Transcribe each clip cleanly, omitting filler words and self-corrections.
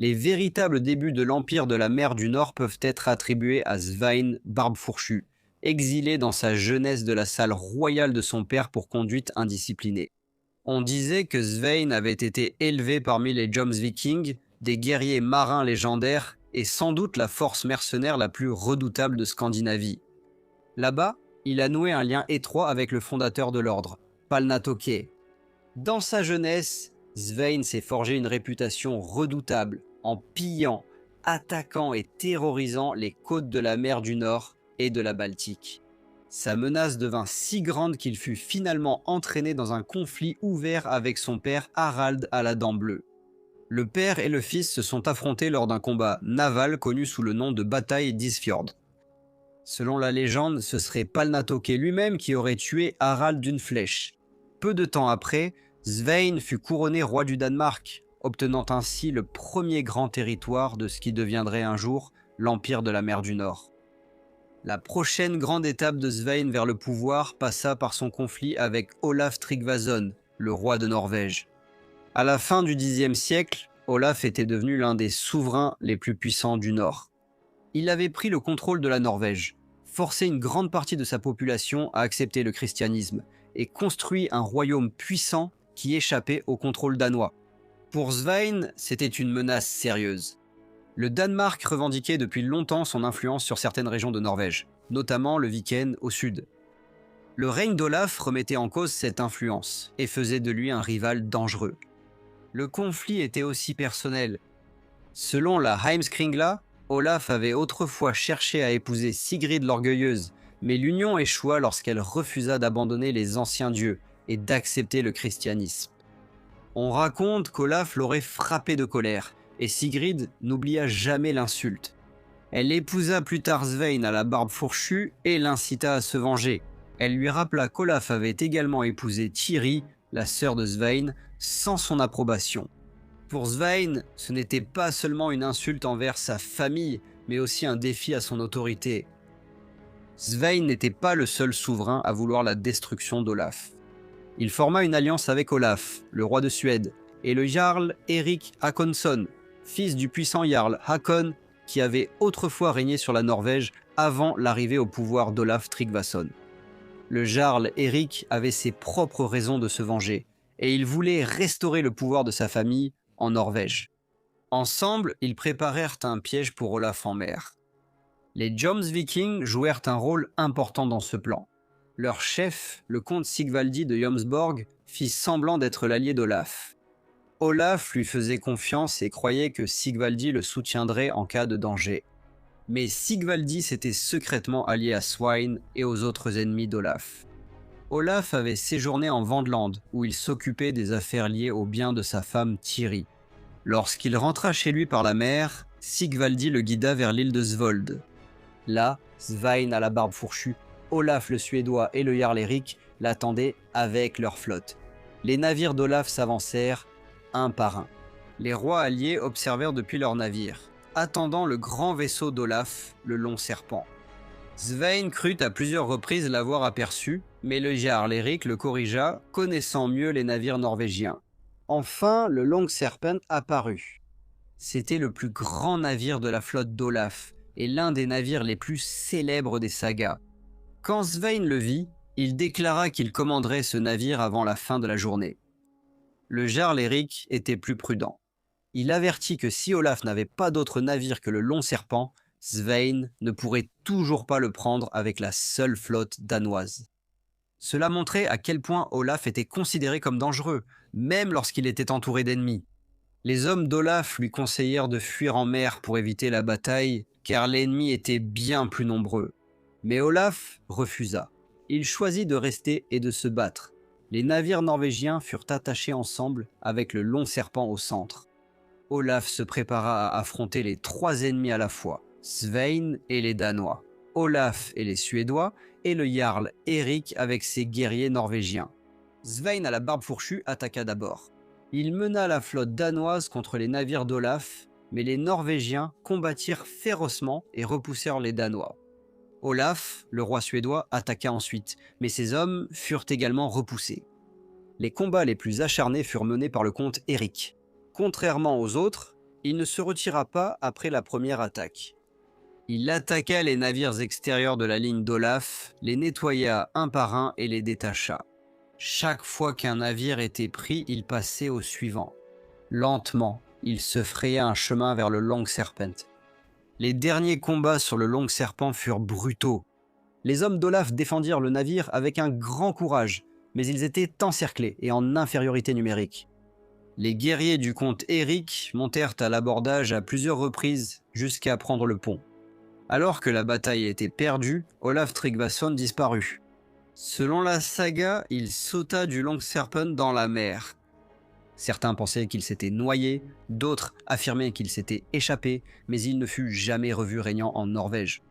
Les véritables débuts de l'Empire de la mer du Nord peuvent être attribués à Svein Barbe Fourchue, exilé dans sa jeunesse de la salle royale de son père pour conduite indisciplinée. On disait que Svein avait été élevé parmi les Jomsvikings, des guerriers marins légendaires et sans doute la force mercenaire la plus redoutable de Scandinavie. Là-bas, il a noué un lien étroit avec le fondateur de l'ordre, Palnatoke. Dans sa jeunesse, Svein s'est forgé une réputation redoutable en pillant, attaquant et terrorisant les côtes de la mer du Nord et de la Baltique. Sa menace devint si grande qu'il fut finalement entraîné dans un conflit ouvert avec son père Harald à la dent bleue. Le père et le fils se sont affrontés lors d'un combat naval connu sous le nom de bataille d'Isfjord. Selon la légende, ce serait Palnatoke lui-même qui aurait tué Harald d'une flèche. Peu de temps après, Svein fut couronné roi du Danemark, obtenant ainsi le premier grand territoire de ce qui deviendrait un jour l'Empire de la mer du Nord. La prochaine grande étape de Svein vers le pouvoir passa par son conflit avec Olaf Tryggvason, le roi de Norvège. À la fin du Xe siècle, Olaf était devenu l'un des souverains les plus puissants du Nord. Il avait pris le contrôle de la Norvège, forcé une grande partie de sa population à accepter le christianisme et construit un royaume puissant qui échappait au contrôle danois. Pour Svein, c'était une menace sérieuse. Le Danemark revendiquait depuis longtemps son influence sur certaines régions de Norvège, notamment le Viken au sud. Le règne d'Olaf remettait en cause cette influence et faisait de lui un rival dangereux. Le conflit était aussi personnel. Selon la Heimskringla, Olaf avait autrefois cherché à épouser Sigrid l'Orgueilleuse, mais l'union échoua lorsqu'elle refusa d'abandonner les anciens dieux et d'accepter le christianisme. On raconte qu'Olaf l'aurait frappé de colère, et Sigrid n'oublia jamais l'insulte. Elle épousa plus tard Svein à la barbe fourchue et l'incita à se venger. Elle lui rappela qu'Olaf avait également épousé Thierry, la sœur de Svein, sans son approbation. Pour Svein, ce n'était pas seulement une insulte envers sa famille, mais aussi un défi à son autorité. Svein n'était pas le seul souverain à vouloir la destruction d'Olaf. Il forma une alliance avec Olaf, le roi de Suède, et le jarl Erik Hakonsson, fils du puissant jarl Hakon, qui avait autrefois régné sur la Norvège avant l'arrivée au pouvoir d'Olaf Tryggvason. Le jarl Erik avait ses propres raisons de se venger, et il voulait restaurer le pouvoir de sa famille en Norvège. Ensemble, ils préparèrent un piège pour Olaf en mer. Les Jomsvikings jouèrent un rôle important dans ce plan. Leur chef, le comte Sigvaldi de Jomsborg, fit semblant d'être l'allié d'Olaf. Olaf lui faisait confiance et croyait que Sigvaldi le soutiendrait en cas de danger. Mais Sigvaldi s'était secrètement allié à Sweyn et aux autres ennemis d'Olaf. Olaf avait séjourné en Vendland, où il s'occupait des affaires liées aux biens de sa femme Thierry. Lorsqu'il rentra chez lui par la mer, Sigvaldi le guida vers l'île de Svold. Là, Svein à la barbe fourchue, Olaf le Suédois et le jarl Erik l'attendaient avec leur flotte. Les navires d'Olaf s'avancèrent un par un. Les rois alliés observèrent depuis leurs navires, attendant le grand vaisseau d'Olaf, le long serpent. Svein crut à plusieurs reprises l'avoir aperçu, mais le jarl Erik le corrigea, connaissant mieux les navires norvégiens. Enfin, le Long Serpent apparut. C'était le plus grand navire de la flotte d'Olaf, et l'un des navires les plus célèbres des sagas. Quand Svein le vit, il déclara qu'il commanderait ce navire avant la fin de la journée. Le jarl Erik était plus prudent. Il avertit que si Olaf n'avait pas d'autre navire que le Long Serpent, Svein ne pourrait toujours pas le prendre avec la seule flotte danoise. Cela montrait à quel point Olaf était considéré comme dangereux, même lorsqu'il était entouré d'ennemis. Les hommes d'Olaf lui conseillèrent de fuir en mer pour éviter la bataille, car l'ennemi était bien plus nombreux. Mais Olaf refusa. Il choisit de rester et de se battre. Les navires norvégiens furent attachés ensemble avec le Long Serpent au centre. Olaf se prépara à affronter les trois ennemis à la fois, Svein et les Danois, Olaf et les Suédois, et le jarl Erik avec ses guerriers norvégiens. Svein à la barbe fourchue attaqua d'abord. Il mena la flotte danoise contre les navires d'Olaf, mais les Norvégiens combattirent férocement et repoussèrent les Danois. Olaf, le roi suédois, attaqua ensuite, mais ses hommes furent également repoussés. Les combats les plus acharnés furent menés par le comte Erik. Contrairement aux autres, Il ne se retira pas après la première attaque. Il attaqua les navires extérieurs de la ligne d'Olaf, les nettoya un par un et les détacha. Chaque fois qu'un navire était pris, il passait au suivant. Lentement, il se fraya un chemin vers le Long Serpent. Les derniers combats sur le Long Serpent furent brutaux. Les hommes d'Olaf défendirent le navire avec un grand courage, mais ils étaient encerclés et en infériorité numérique. Les guerriers du comte Éric montèrent à l'abordage à plusieurs reprises jusqu'à prendre le pont. Alors que la bataille était perdue, Olaf Tryggvason disparut. Selon la saga, il sauta du Long Serpent dans la mer. Certains pensaient qu'il s'était noyé, d'autres affirmaient qu'il s'était échappé, mais il ne fut jamais revu régnant en Norvège.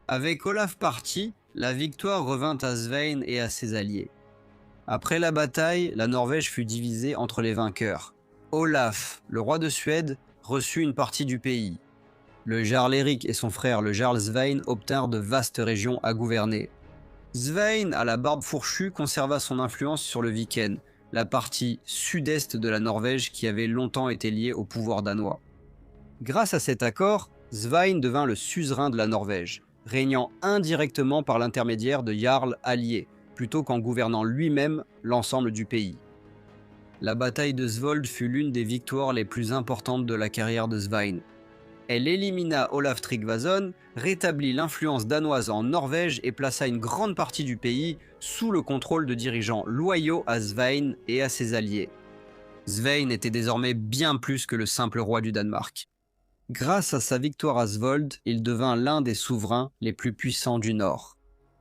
Avec Olaf parti, la victoire revint à Svein et à ses alliés. Après la bataille, la Norvège fut divisée entre les vainqueurs. Olaf, le roi de Suède, reçut une partie du pays. Le jarl Eric et son frère le jarl Svein obtinrent de vastes régions à gouverner. Svein, à la barbe fourchue, conserva son influence sur le Viken, la partie sud-est de la Norvège qui avait longtemps été liée au pouvoir danois. Grâce à cet accord, Svein devint le suzerain de la Norvège, régnant indirectement par l'intermédiaire de jarls alliés, plutôt qu'en gouvernant lui-même l'ensemble du pays. La bataille de Svold fut l'une des victoires les plus importantes de la carrière de Svein. Elle élimina Olaf Tryggvason, rétablit l'influence danoise en Norvège et plaça une grande partie du pays sous le contrôle de dirigeants loyaux à Svein et à ses alliés. Svein était désormais bien plus que le simple roi du Danemark. Grâce à sa victoire à Svold, il devint l'un des souverains les plus puissants du Nord.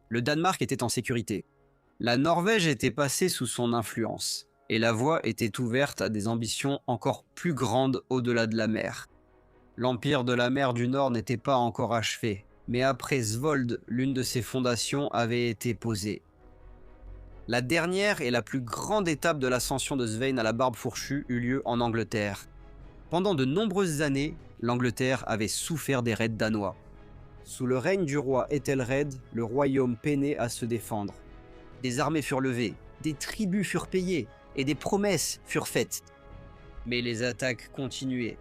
Le Danemark était en sécurité. La Norvège était passée sous son influence, et la voie était ouverte à des ambitions encore plus grandes au-delà de la mer. L'empire de la mer du Nord n'était pas encore achevé, mais après Svold, l'une de ses fondations avait été posée. La dernière et la plus grande étape de l'ascension de Svein à la barbe fourchue eut lieu en Angleterre. Pendant de nombreuses années, l'Angleterre avait souffert des raids danois. Sous le règne du roi Ethelred, le royaume peinait à se défendre. Des armées furent levées, des tribus furent payées et des promesses furent faites. Mais les attaques continuaient.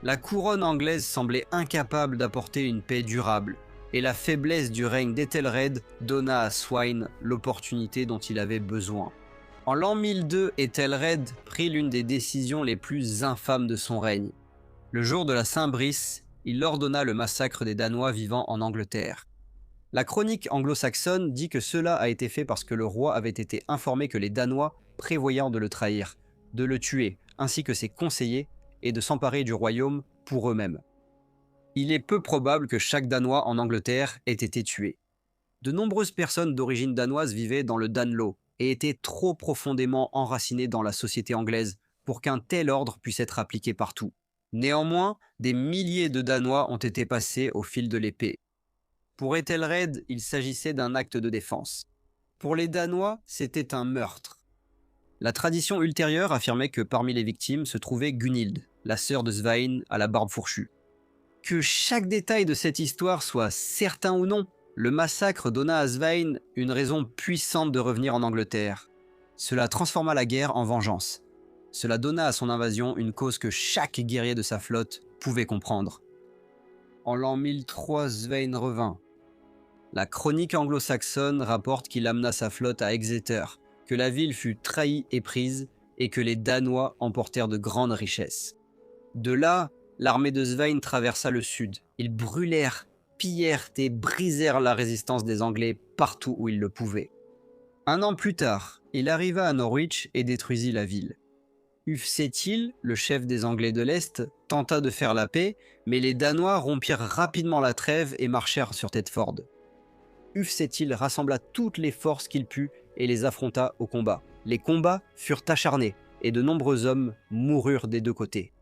La couronne anglaise semblait incapable d'apporter une paix durable, et la faiblesse du règne d'Ethelred donna à Sweyn l'opportunité dont il avait besoin. En l'an 1002, Ethelred prit l'une des décisions les plus infâmes de son règne. Le jour de la Saint-Brice, il ordonna le massacre des Danois vivant en Angleterre. La chronique anglo-saxonne dit que cela a été fait parce que le roi avait été informé que les Danois prévoyaient de le trahir, de le tuer, ainsi que ses conseillers, et de s'emparer du royaume pour eux-mêmes. Il est peu probable que chaque Danois en Angleterre ait été tué. De nombreuses personnes d'origine danoise vivaient dans le Danelaw et étaient trop profondément enracinées dans la société anglaise pour qu'un tel ordre puisse être appliqué partout. Néanmoins, des milliers de Danois ont été passés au fil de l'épée. Pour Ethelred, il s'agissait d'un acte de défense. Pour les Danois, c'était un meurtre. La tradition ultérieure affirmait que parmi les victimes se trouvait Gunhild, la sœur de Svein à la barbe fourchue. Que chaque détail de cette histoire soit certain ou non, le massacre donna à Svein une raison puissante de revenir en Angleterre. Cela transforma la guerre en vengeance. Cela donna à son invasion une cause que chaque guerrier de sa flotte pouvait comprendre. En l'an 1003, Svein revint. La chronique anglo-saxonne rapporte qu'il amena sa flotte à Exeter, que la ville fut trahie et prise, et que les Danois emportèrent de grandes richesses. De là, l'armée de Svein traversa le sud. Ils brûlèrent, pillèrent et brisèrent la résistance des Anglais partout où ils le pouvaient. Un an plus tard, il arriva à Norwich et détruisit la ville. Ufsethil, le chef des Anglais de l'Est, tenta de faire la paix, mais les Danois rompirent rapidement la trêve et marchèrent sur Thetford. Ufsethil rassembla toutes les forces qu'il put et les affronta au combat. Les combats furent acharnés et de nombreux hommes moururent des deux côtés.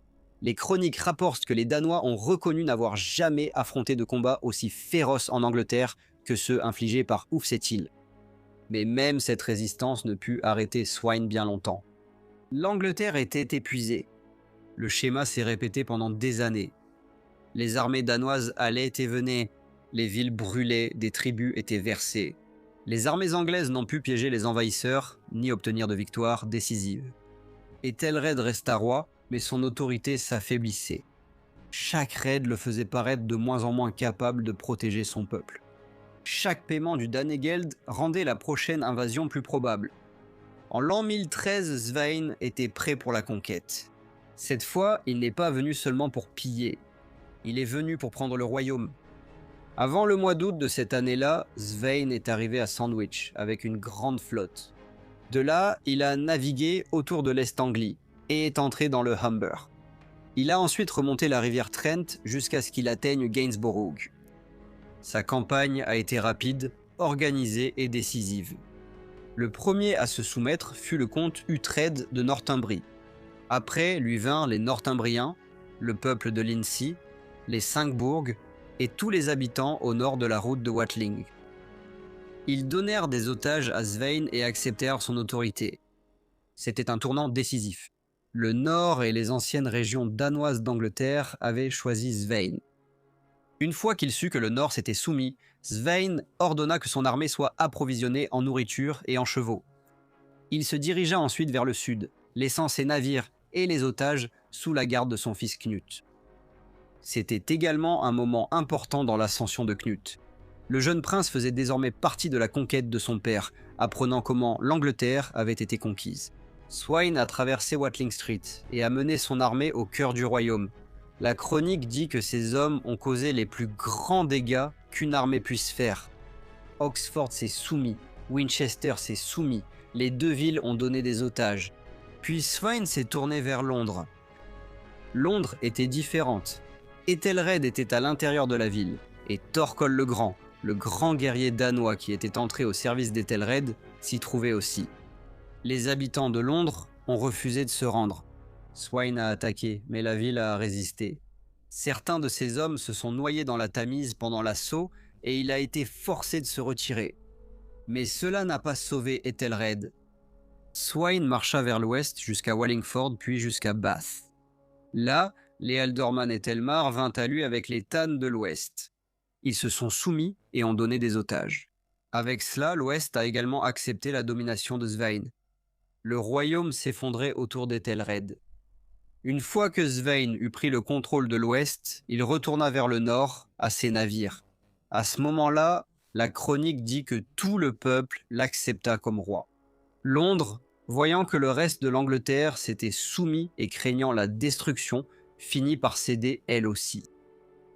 Les chroniques rapportent que les Danois ont reconnu n'avoir jamais affronté de combat aussi féroce en Angleterre que ceux infligés par Ufsethil. Mais même cette résistance ne put arrêter Sweyn bien longtemps. L'Angleterre était épuisée. Le schéma s'est répété pendant des années. Les armées danoises allaient et venaient, les villes brûlaient, des tribus étaient versées. Les armées anglaises n'ont pu piéger les envahisseurs, ni obtenir de victoire décisive. Ethelred resta roi, mais son autorité s'affaiblissait. Chaque raid le faisait paraître de moins en moins capable de protéger son peuple. Chaque paiement du Danegeld rendait la prochaine invasion plus probable. En l'an 1013, Svein était prêt pour la conquête. Cette fois, il n'est pas venu seulement pour piller, il est venu pour prendre le royaume. Avant le mois d'août de cette année-là, Svein est arrivé à Sandwich avec une grande flotte. De là, il a navigué autour de l'Est Anglie et est entré dans le Humber. Il a ensuite remonté la rivière Trent jusqu'à ce qu'il atteigne Gainsborough. Sa campagne a été rapide, organisée et décisive. Le premier à se soumettre fut le comte Uhtred de Northumbrie. Après lui vinrent les Northumbriens, le peuple de Lindsey, les 5 bourgs et tous les habitants au nord de la route de Watling. Ils donnèrent des otages à Svein et acceptèrent son autorité. C'était un tournant décisif. Le nord et les anciennes régions danoises d'Angleterre avaient choisi Svein. Une fois qu'il sut que le nord s'était soumis, Svein ordonna que son armée soit approvisionnée en nourriture et en chevaux. Il se dirigea ensuite vers le sud, laissant ses navires et les otages sous la garde de son fils Knut. C'était également un moment important dans l'ascension de Knut. Le jeune prince faisait désormais partie de la conquête de son père, apprenant comment l'Angleterre avait été conquise. Sweyn a traversé Watling Street et a mené son armée au cœur du royaume. La chronique dit que ces hommes ont causé les plus grands dégâts qu'une armée puisse faire. Oxford s'est soumis, Winchester s'est soumis, les 2 villes ont donné des otages. Puis Sweyn s'est tourné vers Londres. Londres était différente. Ethelred était à l'intérieur de la ville, et Thorkel le grand guerrier danois qui était entré au service d'Ethelred, s'y trouvait aussi. Les habitants de Londres ont refusé de se rendre. Sweyn a attaqué, mais la ville a résisté. Certains de ses hommes se sont noyés dans la Tamise pendant l'assaut, et il a été forcé de se retirer. Mais cela n'a pas sauvé Ethelred. Sweyn marcha vers l'ouest jusqu'à Wallingford puis jusqu'à Bath. Là, les Ealdorman et Telmar vinrent à lui avec les Tans de l'ouest. Ils se sont soumis et ont donné des otages. Avec cela, l'ouest a également accepté la domination de Svein. Le royaume s'effondrait autour d'Ethelred. Une fois que Svein eut pris le contrôle de l'ouest, il retourna vers le nord, à ses navires. À ce moment-là, la chronique dit que tout le peuple l'accepta comme roi. Londres, voyant que le reste de l'Angleterre s'était soumis et craignant la destruction, finit par céder elle aussi.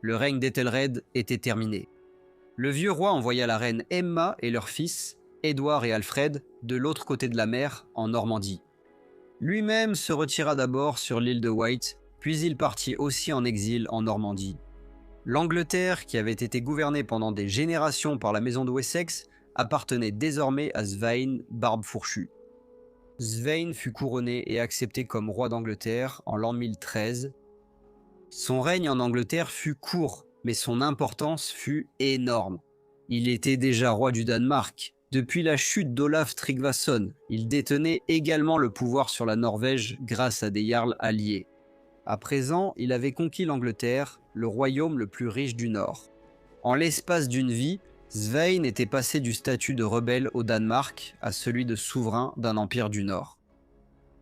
Le règne d'Ethelred était terminé. Le vieux roi envoya la reine Emma et leurs fils, Édouard et Alfred, de l'autre côté de la mer, en Normandie. Lui-même se retira d'abord sur l'île de Wight, puis il partit aussi en exil en Normandie. L'Angleterre, qui avait été gouvernée pendant des générations par la maison de Wessex, appartenait désormais à Svein Barbe Fourchue. Svein fut couronné et accepté comme roi d'Angleterre en l'an 1013. Son règne en Angleterre fut court, mais son importance fut énorme. Il était déjà roi du Danemark. Depuis la chute d'Olaf Tryggvason, il détenait également le pouvoir sur la Norvège grâce à des jarls alliés. À présent, il avait conquis l'Angleterre, le royaume le plus riche du Nord. En l'espace d'une vie, Svein était passé du statut de rebelle au Danemark à celui de souverain d'un empire du Nord.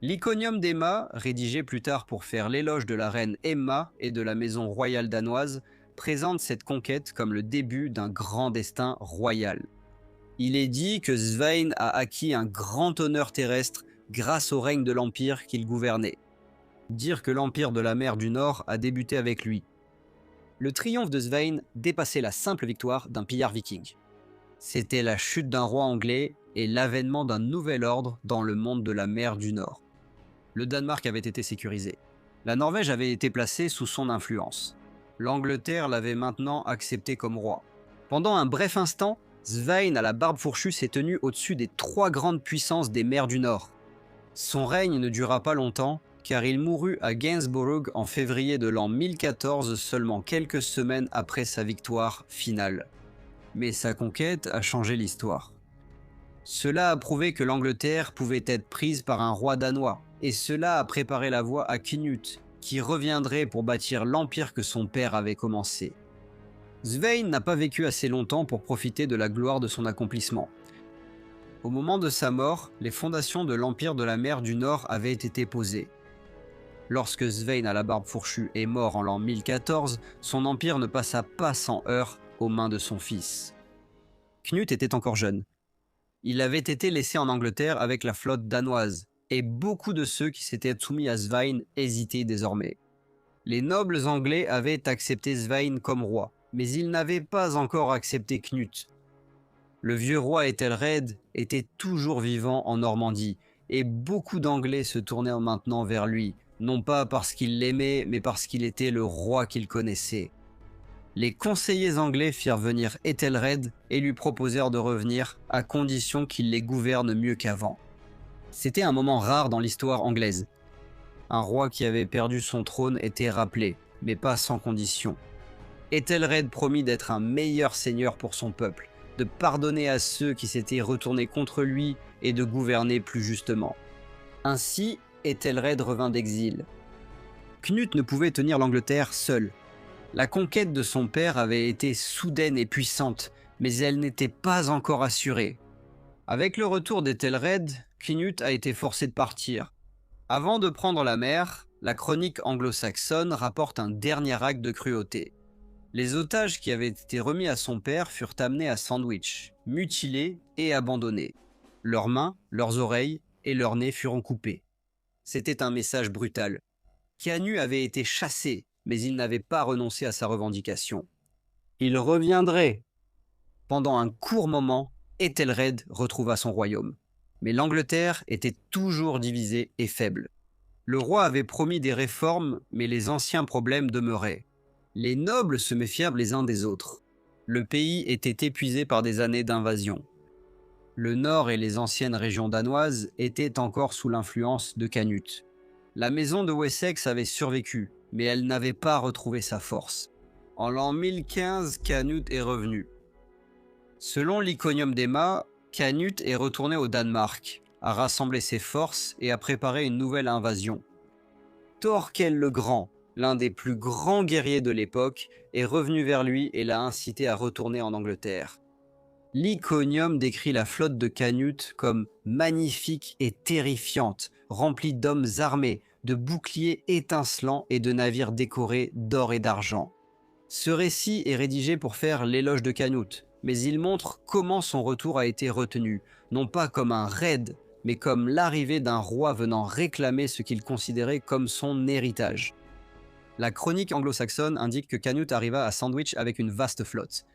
L'Iconium d'Emma, rédigé plus tard pour faire l'éloge de la reine Emma et de la maison royale danoise, présente cette conquête comme le début d'un grand destin royal. Il est dit que Svein a acquis un grand honneur terrestre grâce au règne de l'empire qu'il gouvernait. Dire que l'empire de la mer du Nord a débuté avec lui. Le triomphe de Svein dépassait la simple victoire d'un pillard viking. C'était la chute d'un roi anglais et l'avènement d'un nouvel ordre dans le monde de la mer du Nord. Le Danemark avait été sécurisé. La Norvège avait été placée sous son influence. L'Angleterre l'avait maintenant accepté comme roi. Pendant un bref instant, Svein à la barbe fourchue s'est tenu au-dessus des 3 grandes puissances des mers du Nord. Son règne ne dura pas longtemps, car il mourut à Gainsborough en février de l'an 1014, seulement quelques semaines après sa victoire finale. Mais sa conquête a changé l'histoire. Cela a prouvé que l'Angleterre pouvait être prise par un roi danois, et cela a préparé la voie à Knut, qui reviendrait pour bâtir l'empire que son père avait commencé. Svein n'a pas vécu assez longtemps pour profiter de la gloire de son accomplissement. Au moment de sa mort, les fondations de l'Empire de la mer du Nord avaient été posées. Lorsque Svein à la barbe fourchue est mort en l'an 1014, son empire ne passa pas sans heurts aux mains de son fils. Knut était encore jeune. Il avait été laissé en Angleterre avec la flotte danoise, et beaucoup de ceux qui s'étaient soumis à Svein hésitaient désormais. Les nobles anglais avaient accepté Svein comme roi, mais ils n'avaient pas encore accepté Knut. Le vieux roi Ethelred était toujours vivant en Normandie, et beaucoup d'Anglais se tournaient maintenant vers lui, non pas parce qu'ils l'aimaient, mais parce qu'il était le roi qu'ils connaissaient. Les conseillers anglais firent venir Ethelred et lui proposèrent de revenir, à condition qu'il les gouverne mieux qu'avant. C'était un moment rare dans l'histoire anglaise. Un roi qui avait perdu son trône était rappelé, mais pas sans condition. Ethelred promit d'être un meilleur seigneur pour son peuple, de pardonner à ceux qui s'étaient retournés contre lui et de gouverner plus justement. Ainsi, Ethelred revint d'exil. Knut ne pouvait tenir l'Angleterre seul. La conquête de son père avait été soudaine et puissante, mais elle n'était pas encore assurée. Avec le retour d'Ethelred, Knut a été forcé de partir. Avant de prendre la mer, la chronique anglo-saxonne rapporte un dernier acte de cruauté. Les otages qui avaient été remis à son père furent amenés à Sandwich, mutilés et abandonnés. Leurs mains, leurs oreilles et leurs nez furent coupés. C'était un message brutal. Canute avait été chassé, mais il n'avait pas renoncé à sa revendication. Il reviendrait. Pendant un court moment, Ethelred retrouva son royaume. Mais l'Angleterre était toujours divisée et faible. Le roi avait promis des réformes, mais les anciens problèmes demeuraient. Les nobles se méfièrent les uns des autres. Le pays était épuisé par des années d'invasion. Le nord et les anciennes régions danoises étaient encore sous l'influence de Canute. La maison de Wessex avait survécu, mais elle n'avait pas retrouvé sa force. En l'an 1015, Canute est revenu. Selon l'Iconium d'Emma, Canute est retourné au Danemark, a rassemblé ses forces et a préparé une nouvelle invasion. Thorkel le Grand, l'un des plus grands guerriers de l'époque, est revenu vers lui et l'a incité à retourner en Angleterre. L'Iconium décrit la flotte de Canute comme magnifique et terrifiante, remplie d'hommes armés, de boucliers étincelants et de navires décorés d'or et d'argent. Ce récit est rédigé pour faire l'éloge de Canute, mais il montre comment son retour a été retenu, non pas comme un raid, mais comme l'arrivée d'un roi venant réclamer ce qu'il considérait comme son héritage. La chronique anglo-saxonne indique que Canute arriva à Sandwich avec une vaste flotte.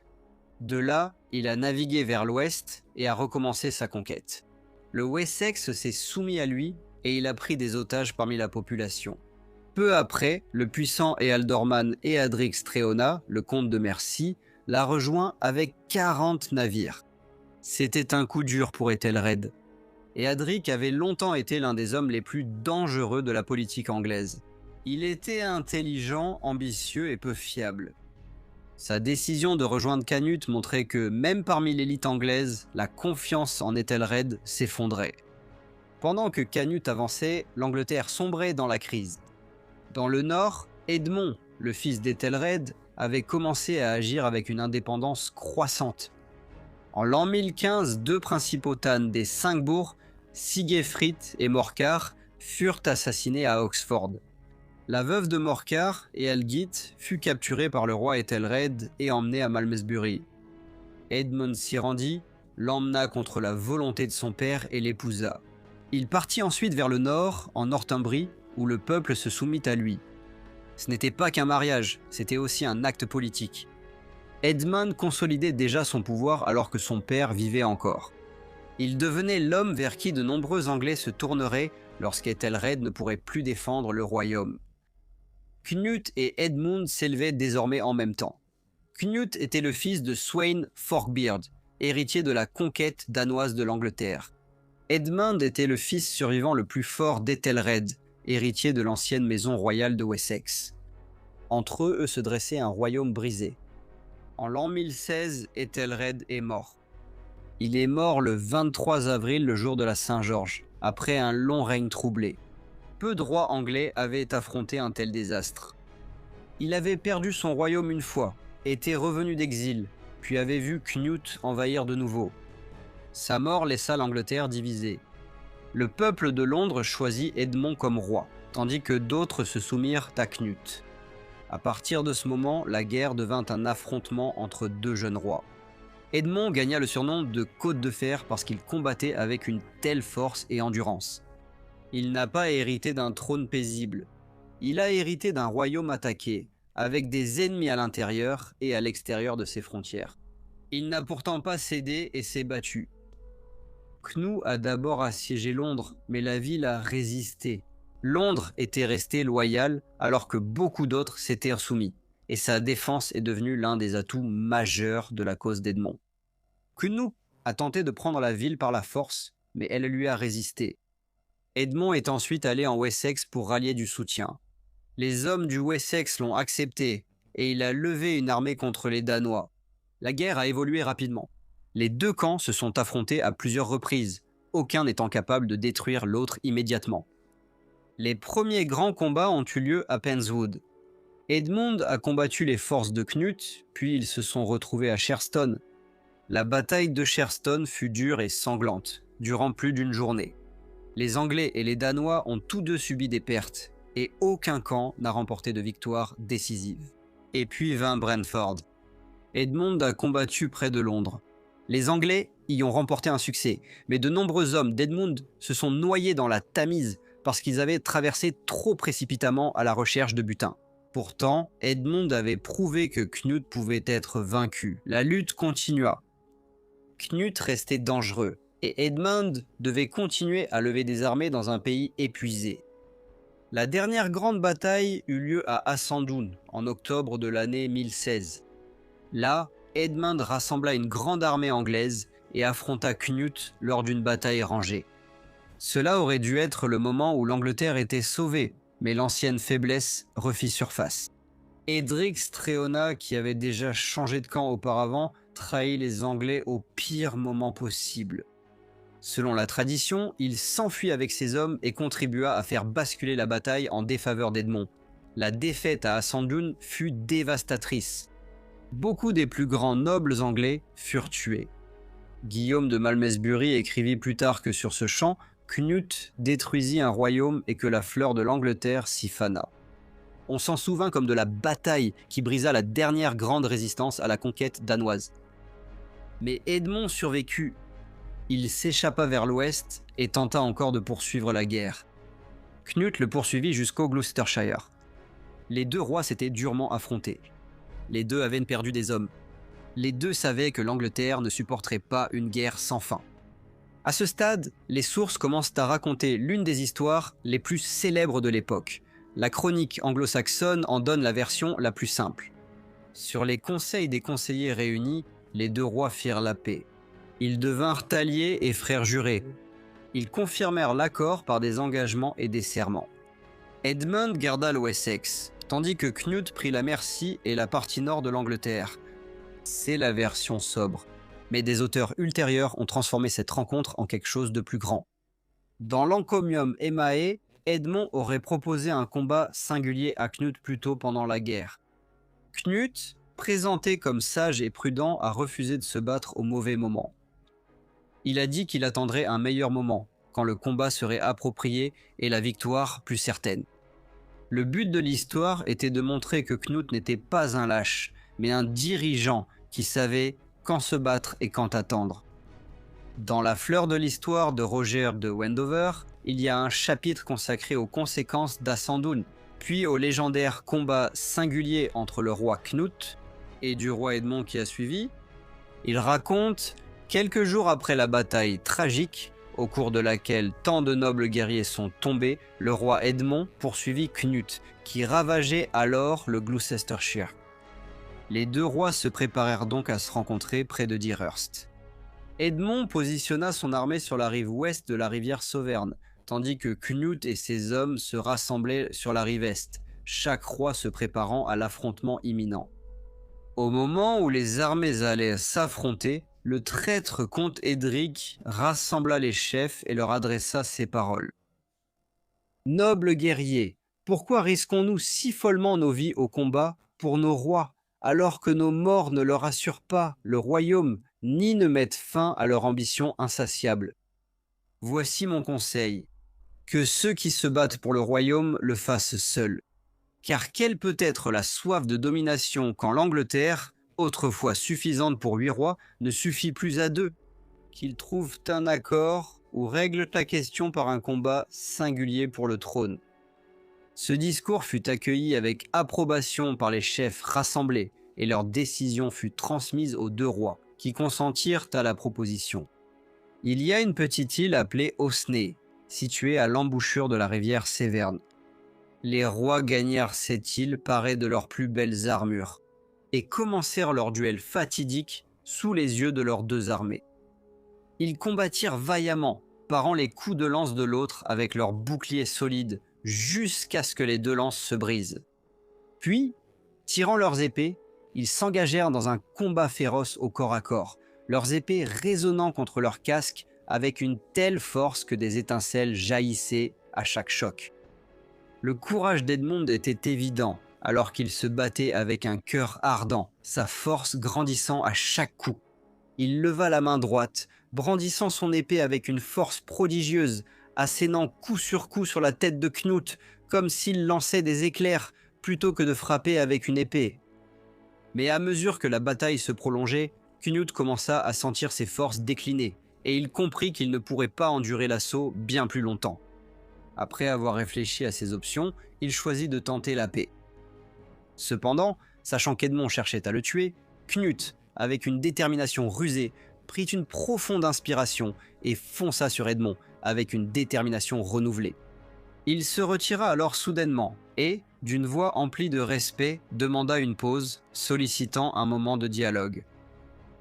De là, il a navigué vers l'ouest et a recommencé sa conquête. Le Wessex s'est soumis à lui et il a pris des otages parmi la population. Peu après, le puissant Ealdorman Eadric Streona, le comte de Mercie, l'a rejoint avec 40 navires. C'était un coup dur pour Ethelred. Eadric avait longtemps été l'un des hommes les plus dangereux de la politique anglaise. Il était intelligent, ambitieux et peu fiable. Sa décision de rejoindre Canute montrait que, même parmi l'élite anglaise, la confiance en Ethelred s'effondrait. Pendant que Canute avançait, l'Angleterre sombrait dans la crise. Dans le nord, Edmond, le fils d'Ethelred, avait commencé à agir avec une indépendance croissante. En l'an 1015, deux principautats des 5 bourgs, Sigefrit et Morcar, furent assassinés à Oxford. La veuve de Morcar, Ealgit, fut capturée par le roi Ethelred et emmenée à Malmesbury. Edmund s'y rendit, l'emmena contre la volonté de son père et l'épousa. Il partit ensuite vers le nord, en Northumbrie, où le peuple se soumit à lui. Ce n'était pas qu'un mariage, c'était aussi un acte politique. Edmund consolidait déjà son pouvoir alors que son père vivait encore. Il devenait l'homme vers qui de nombreux Anglais se tourneraient lorsqu'Ethelred ne pourrait plus défendre le royaume. Knut et Edmund s'élevaient désormais en même temps. Knut était le fils de Sweyn Forkbeard, héritier de la conquête danoise de l'Angleterre. Edmund était le fils survivant le plus fort d'Ethelred, héritier de l'ancienne maison royale de Wessex. Entre eux se dressait un royaume brisé. En l'an 1016, Ethelred est mort. Il est mort le 23 avril, le jour de la Saint-Georges, après un long règne troublé. Peu de rois anglais avaient affronté un tel désastre. Il avait perdu son royaume une fois, était revenu d'exil, puis avait vu Knut envahir de nouveau. Sa mort laissa l'Angleterre divisée. Le peuple de Londres choisit Edmond comme roi. tandis que d'autres se soumirent à Knut. À partir de ce moment, la guerre devint un affrontement entre deux jeunes rois. Edmond gagna le surnom de Côte de Fer parce qu'il combattait avec une telle force et endurance. Il n'a pas hérité d'un trône paisible. Il a hérité d'un royaume attaqué, avec des ennemis à l'intérieur et à l'extérieur de ses frontières. Il n'a pourtant pas cédé et s'est battu. Cnut a d'abord assiégé Londres, mais la ville a résisté. Londres était restée loyale alors que beaucoup d'autres s'étaient soumis, et sa défense est devenue l'un des atouts majeurs de la cause d'Edmond. Cnut a tenté de prendre la ville par la force, mais elle lui a résisté. Edmond est ensuite allé en Wessex pour rallier du soutien. Les hommes du Wessex l'ont accepté, et il a levé une armée contre les Danois. La guerre a évolué rapidement. Les deux camps se sont affrontés à plusieurs reprises, aucun n'étant capable de détruire l'autre immédiatement. Les premiers grands combats ont eu lieu à Penswood. Edmond a combattu les forces de Knut, puis ils se sont retrouvés à Sherstone. La bataille de Sherstone fut dure et sanglante, durant plus d'une journée. Les Anglais et les Danois ont tous deux subi des pertes, et aucun camp n'a remporté de victoire décisive. Et puis vint Brentford. Edmond a combattu près de Londres. Les Anglais y ont remporté un succès, mais de nombreux hommes d'Edmond se sont noyés dans la Tamise parce qu'ils avaient traversé trop précipitamment à la recherche de butin. Pourtant, Edmond avait prouvé que Knut pouvait être vaincu. La lutte continua. Knut restait dangereux, et Edmond devait continuer à lever des armées dans un pays épuisé. La dernière grande bataille eut lieu à Assandoun, en octobre de l'année 1016. Là, Edmond rassembla une grande armée anglaise et affronta Knut lors d'une bataille rangée. Cela aurait dû être le moment où l'Angleterre était sauvée, mais l'ancienne faiblesse refit surface. Edric Streona, qui avait déjà changé de camp auparavant, trahit les Anglais au pire moment possible. Selon la tradition, il s'enfuit avec ses hommes et contribua à faire basculer la bataille en défaveur d'Edmond. La défaite à Assandoun fut dévastatrice. Beaucoup des plus grands nobles anglais furent tués. Guillaume de Malmesbury écrivit plus tard que sur ce champ, Knut détruisit un royaume et que la fleur de l'Angleterre s'y fana. On s'en souvint comme de la bataille qui brisa la dernière grande résistance à la conquête danoise. Mais Edmond survécut. Il s'échappa vers l'ouest et tenta encore de poursuivre la guerre. Knut le poursuivit jusqu'au Gloucestershire. Les deux rois s'étaient durement affrontés. Les deux avaient perdu des hommes. Les deux savaient que l'Angleterre ne supporterait pas une guerre sans fin. À ce stade, les sources commencent à raconter l'une des histoires les plus célèbres de l'époque. La chronique anglo-saxonne en donne la version la plus simple. Sur les conseils des conseillers réunis, les deux rois firent la paix. Ils devinrent alliés et frères jurés. Ils confirmèrent l'accord par des engagements et des serments. Edmond garda le Wessex, tandis que Knut prit la Mercie et la partie nord de l'Angleterre. C'est la version sobre, mais des auteurs ultérieurs ont transformé cette rencontre en quelque chose de plus grand. Dans l'encomium Emae, Edmond aurait proposé un combat singulier à Knut plus tôt pendant la guerre. Knut, présenté comme sage et prudent, a refusé de se battre au mauvais moment. Il a dit qu'il attendrait un meilleur moment, quand le combat serait approprié et la victoire plus certaine. Le but de l'histoire était de montrer que Knut n'était pas un lâche, mais un dirigeant qui savait quand se battre et quand attendre. Dans la fleur de l'histoire de Roger de Wendover, il y a un chapitre consacré aux conséquences d'Assandoun, puis au légendaire combat singulier entre le roi Knut et du roi Edmond qui a suivi. Il raconte, quelques jours après la bataille tragique, au cours de laquelle tant de nobles guerriers sont tombés, le roi Edmond poursuivit Knut, qui ravageait alors le Gloucestershire. Les deux rois se préparèrent donc à se rencontrer près de Deerhurst. Edmond positionna son armée sur la rive ouest de la rivière Sauvergne, tandis que Knut et ses hommes se rassemblaient sur la rive est, chaque roi se préparant à l'affrontement imminent. Au moment où les armées allaient s'affronter, le traître comte Édric rassembla les chefs et leur adressa ces paroles. « Nobles guerriers, pourquoi risquons-nous si follement nos vies au combat pour nos rois, alors que nos morts ne leur assurent pas le royaume, ni ne mettent fin à leur ambition insatiable? Voici mon conseil. Que ceux qui se battent pour le royaume le fassent seuls. Car quelle peut être la soif de domination quand l'Angleterre, autrefois suffisante pour 8 rois, ne suffit plus à 2? Qu'ils trouvent un accord ou règlent la question par un combat singulier pour le trône. Ce discours fut accueilli avec approbation par les chefs rassemblés et leur décision fut transmise aux 2 rois, qui consentirent à la proposition. Il y a une petite île appelée Osney, située à l'embouchure de la rivière Séverne. Les rois gagnèrent cette île parés de leurs plus belles armures et commencèrent leur duel fatidique sous les yeux de leurs 2 armées. Ils combattirent vaillamment, parant les coups de lance de l'autre avec leurs boucliers solides jusqu'à ce que les 2 lances se brisent. Puis, tirant leurs épées, ils s'engagèrent dans un combat féroce au corps à corps, leurs épées résonnant contre leurs casques avec une telle force que des étincelles jaillissaient à chaque choc. Le courage d'Edmond était évident, alors qu'il se battait avec un cœur ardent, sa force grandissant à chaque coup. Il leva la main droite, brandissant son épée avec une force prodigieuse, assénant coup sur coup sur la tête de Knut, comme s'il lançait des éclairs, plutôt que de frapper avec une épée. Mais à mesure que la bataille se prolongeait, Knut commença à sentir ses forces décliner, et il comprit qu'il ne pourrait pas endurer l'assaut bien plus longtemps. Après avoir réfléchi à ses options, il choisit de tenter la paix. Cependant, sachant qu'Edmond cherchait à le tuer, Knut, avec une détermination rusée, prit une profonde inspiration et fonça sur Edmond avec une détermination renouvelée. Il se retira alors soudainement et, d'une voix emplie de respect, demanda une pause, sollicitant un moment de dialogue.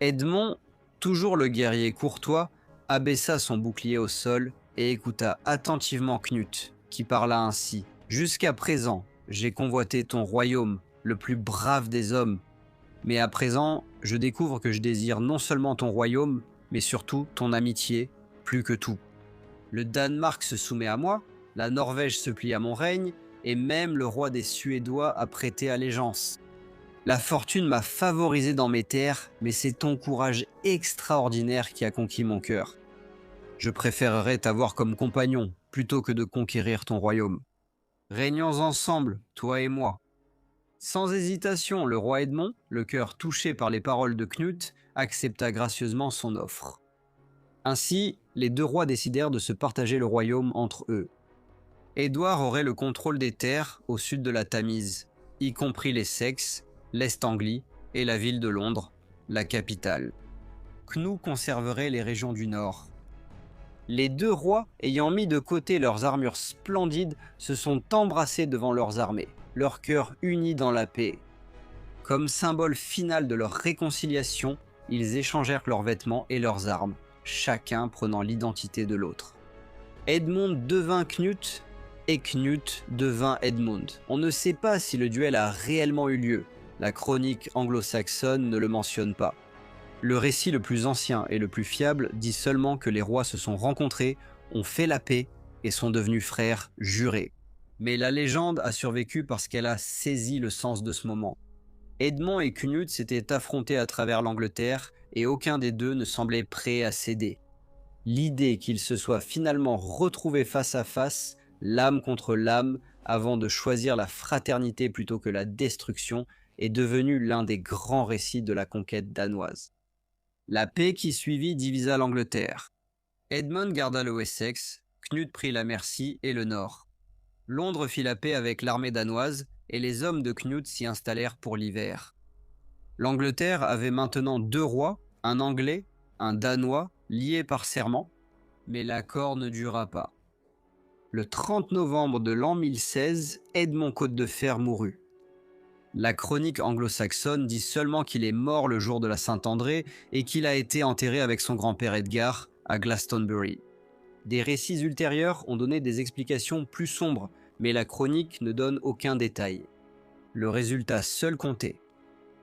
Edmond, toujours le guerrier courtois, abaissa son bouclier au sol et écouta attentivement Knut, qui parla ainsi. « Jusqu'à présent, j'ai convoité ton royaume, le plus brave des hommes. Mais à présent, je découvre que je désire non seulement ton royaume, mais surtout ton amitié, plus que tout. Le Danemark se soumet à moi, la Norvège se plie à mon règne, et même le roi des Suédois a prêté allégeance. La fortune m'a favorisé dans mes terres, mais c'est ton courage extraordinaire qui a conquis mon cœur. Je préférerais t'avoir comme compagnon, plutôt que de conquérir ton royaume. Régnons ensemble, toi et moi. » Sans hésitation, le roi Edmond, le cœur touché par les paroles de Knut, accepta gracieusement son offre. Ainsi, les 2 rois décidèrent de se partager le royaume entre eux. Édouard aurait le contrôle des terres au sud de la Tamise, y compris l'Essex, l'Est Anglie et la ville de Londres, la capitale. Knut conserverait les régions du nord. Les 2 rois, ayant mis de côté leurs armures splendides, se sont embrassés devant leurs armées, leurs cœurs unis dans la paix. Comme symbole final de leur réconciliation, ils échangèrent leurs vêtements et leurs armes, chacun prenant l'identité de l'autre. Edmond devint Knut et Knut devint Edmond. On ne sait pas si le duel a réellement eu lieu. La chronique anglo-saxonne ne le mentionne pas. Le récit le plus ancien et le plus fiable dit seulement que les rois se sont rencontrés, ont fait la paix et sont devenus frères jurés. Mais la légende a survécu parce qu'elle a saisi le sens de ce moment. Edmond et Knut s'étaient affrontés à travers l'Angleterre et aucun des 2 ne semblait prêt à céder. L'idée qu'ils se soient finalement retrouvés face à face, l'âme contre l'âme, avant de choisir la fraternité plutôt que la destruction, est devenue l'un des grands récits de la conquête danoise. La paix qui suivit divisa l'Angleterre. Edmond garda le Wessex, Knut prit la Mercie et le Nord. Londres fit la paix avec l'armée danoise et les hommes de Knut s'y installèrent pour l'hiver. L'Angleterre avait maintenant 2 rois, un Anglais, un Danois, liés par serment, mais l'accord ne dura pas. Le 30 novembre de l'an 1016, Edmond Côte-de-Fer mourut. La chronique anglo-saxonne dit seulement qu'il est mort le jour de la Saint-André et qu'il a été enterré avec son grand-père Edgar à Glastonbury. Des récits ultérieurs ont donné des explications plus sombres, mais la chronique ne donne aucun détail. Le résultat seul comptait.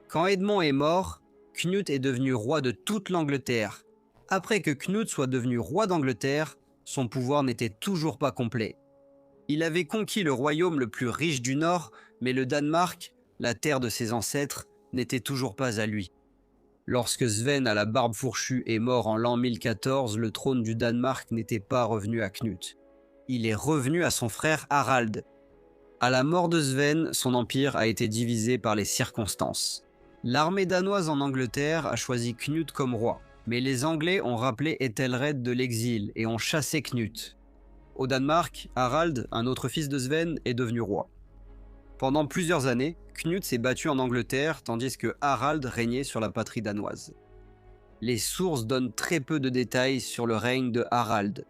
Quand Edmond est mort, Knut est devenu roi de toute l'Angleterre. Après que Knut soit devenu roi d'Angleterre, son pouvoir n'était toujours pas complet. Il avait conquis le royaume le plus riche du Nord, mais le Danemark, la terre de ses ancêtres, n'était toujours pas à lui. Lorsque Sven à la barbe fourchue est mort en l'an 1014, le trône du Danemark n'était pas revenu à Knut. il est revenu à son frère Harald. À la mort de Sven, son empire a été divisé par les circonstances. L'armée danoise en Angleterre a choisi Knut comme roi, mais les Anglais ont rappelé Ethelred de l'exil et ont chassé Knut. Au Danemark, Harald, un autre fils de Sven, est devenu roi. Pendant plusieurs années, Knut s'est battu en Angleterre tandis que Harald régnait sur la patrie danoise. Les sources donnent très peu de détails sur le règne de Harald.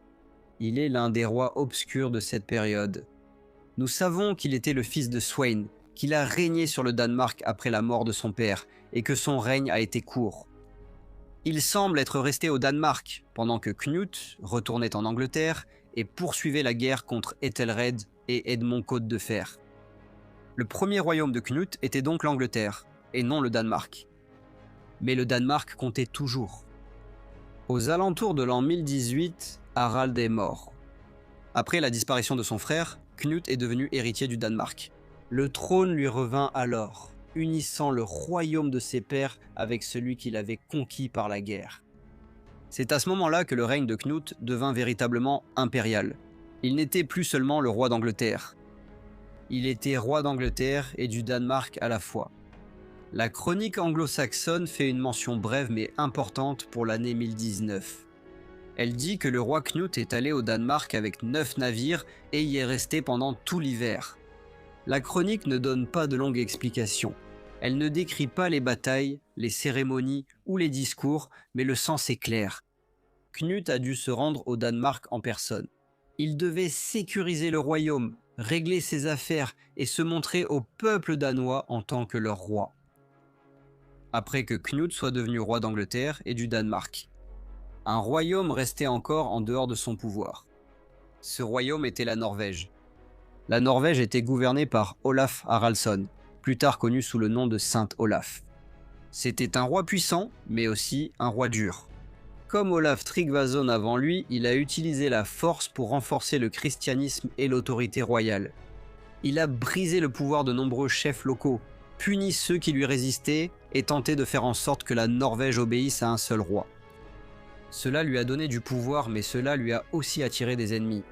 Il est l'un des rois obscurs de cette période. Nous savons qu'il était le fils de Sweyn, qu'il a régné sur le Danemark après la mort de son père et que son règne a été court. Il semble être resté au Danemark pendant que Knut retournait en Angleterre et poursuivait la guerre contre Ethelred et Edmond Côte de Fer. Le premier royaume de Knut était donc l'Angleterre, et non le Danemark. Mais le Danemark comptait toujours. Aux alentours de l'an 1018, Harald est mort. Après la disparition de son frère, Knut est devenu héritier du Danemark. Le trône lui revint alors, unissant le royaume de ses pères avec celui qu'il avait conquis par la guerre. C'est à ce moment-là que le règne de Knut devint véritablement impérial. Il n'était plus seulement le roi d'Angleterre. Il était roi d'Angleterre et du Danemark à la fois. La chronique anglo-saxonne fait une mention brève mais importante pour l'année 1019. Elle dit que le roi Knut est allé au Danemark avec 9 navires et y est resté pendant tout l'hiver. La chronique ne donne pas de longues explications. Elle ne décrit pas les batailles, les cérémonies ou les discours, mais le sens est clair. Knut a dû se rendre au Danemark en personne. Il devait sécuriser le royaume, régler ses affaires et se montrer au peuple danois en tant que leur roi. Après que Knut soit devenu roi d'Angleterre et du Danemark, un royaume restait encore en dehors de son pouvoir. Ce royaume était la Norvège. La Norvège était gouvernée par Olaf Haraldsson, plus tard connu sous le nom de Saint Olaf. C'était un roi puissant, mais aussi un roi dur. Comme Olaf Tryggvason avant lui, il a utilisé la force pour renforcer le christianisme et l'autorité royale. Il a brisé le pouvoir de nombreux chefs locaux, puni ceux qui lui résistaient et tenté de faire en sorte que la Norvège obéisse à un seul roi. Cela lui a donné du pouvoir, mais cela lui a aussi attiré des ennemis.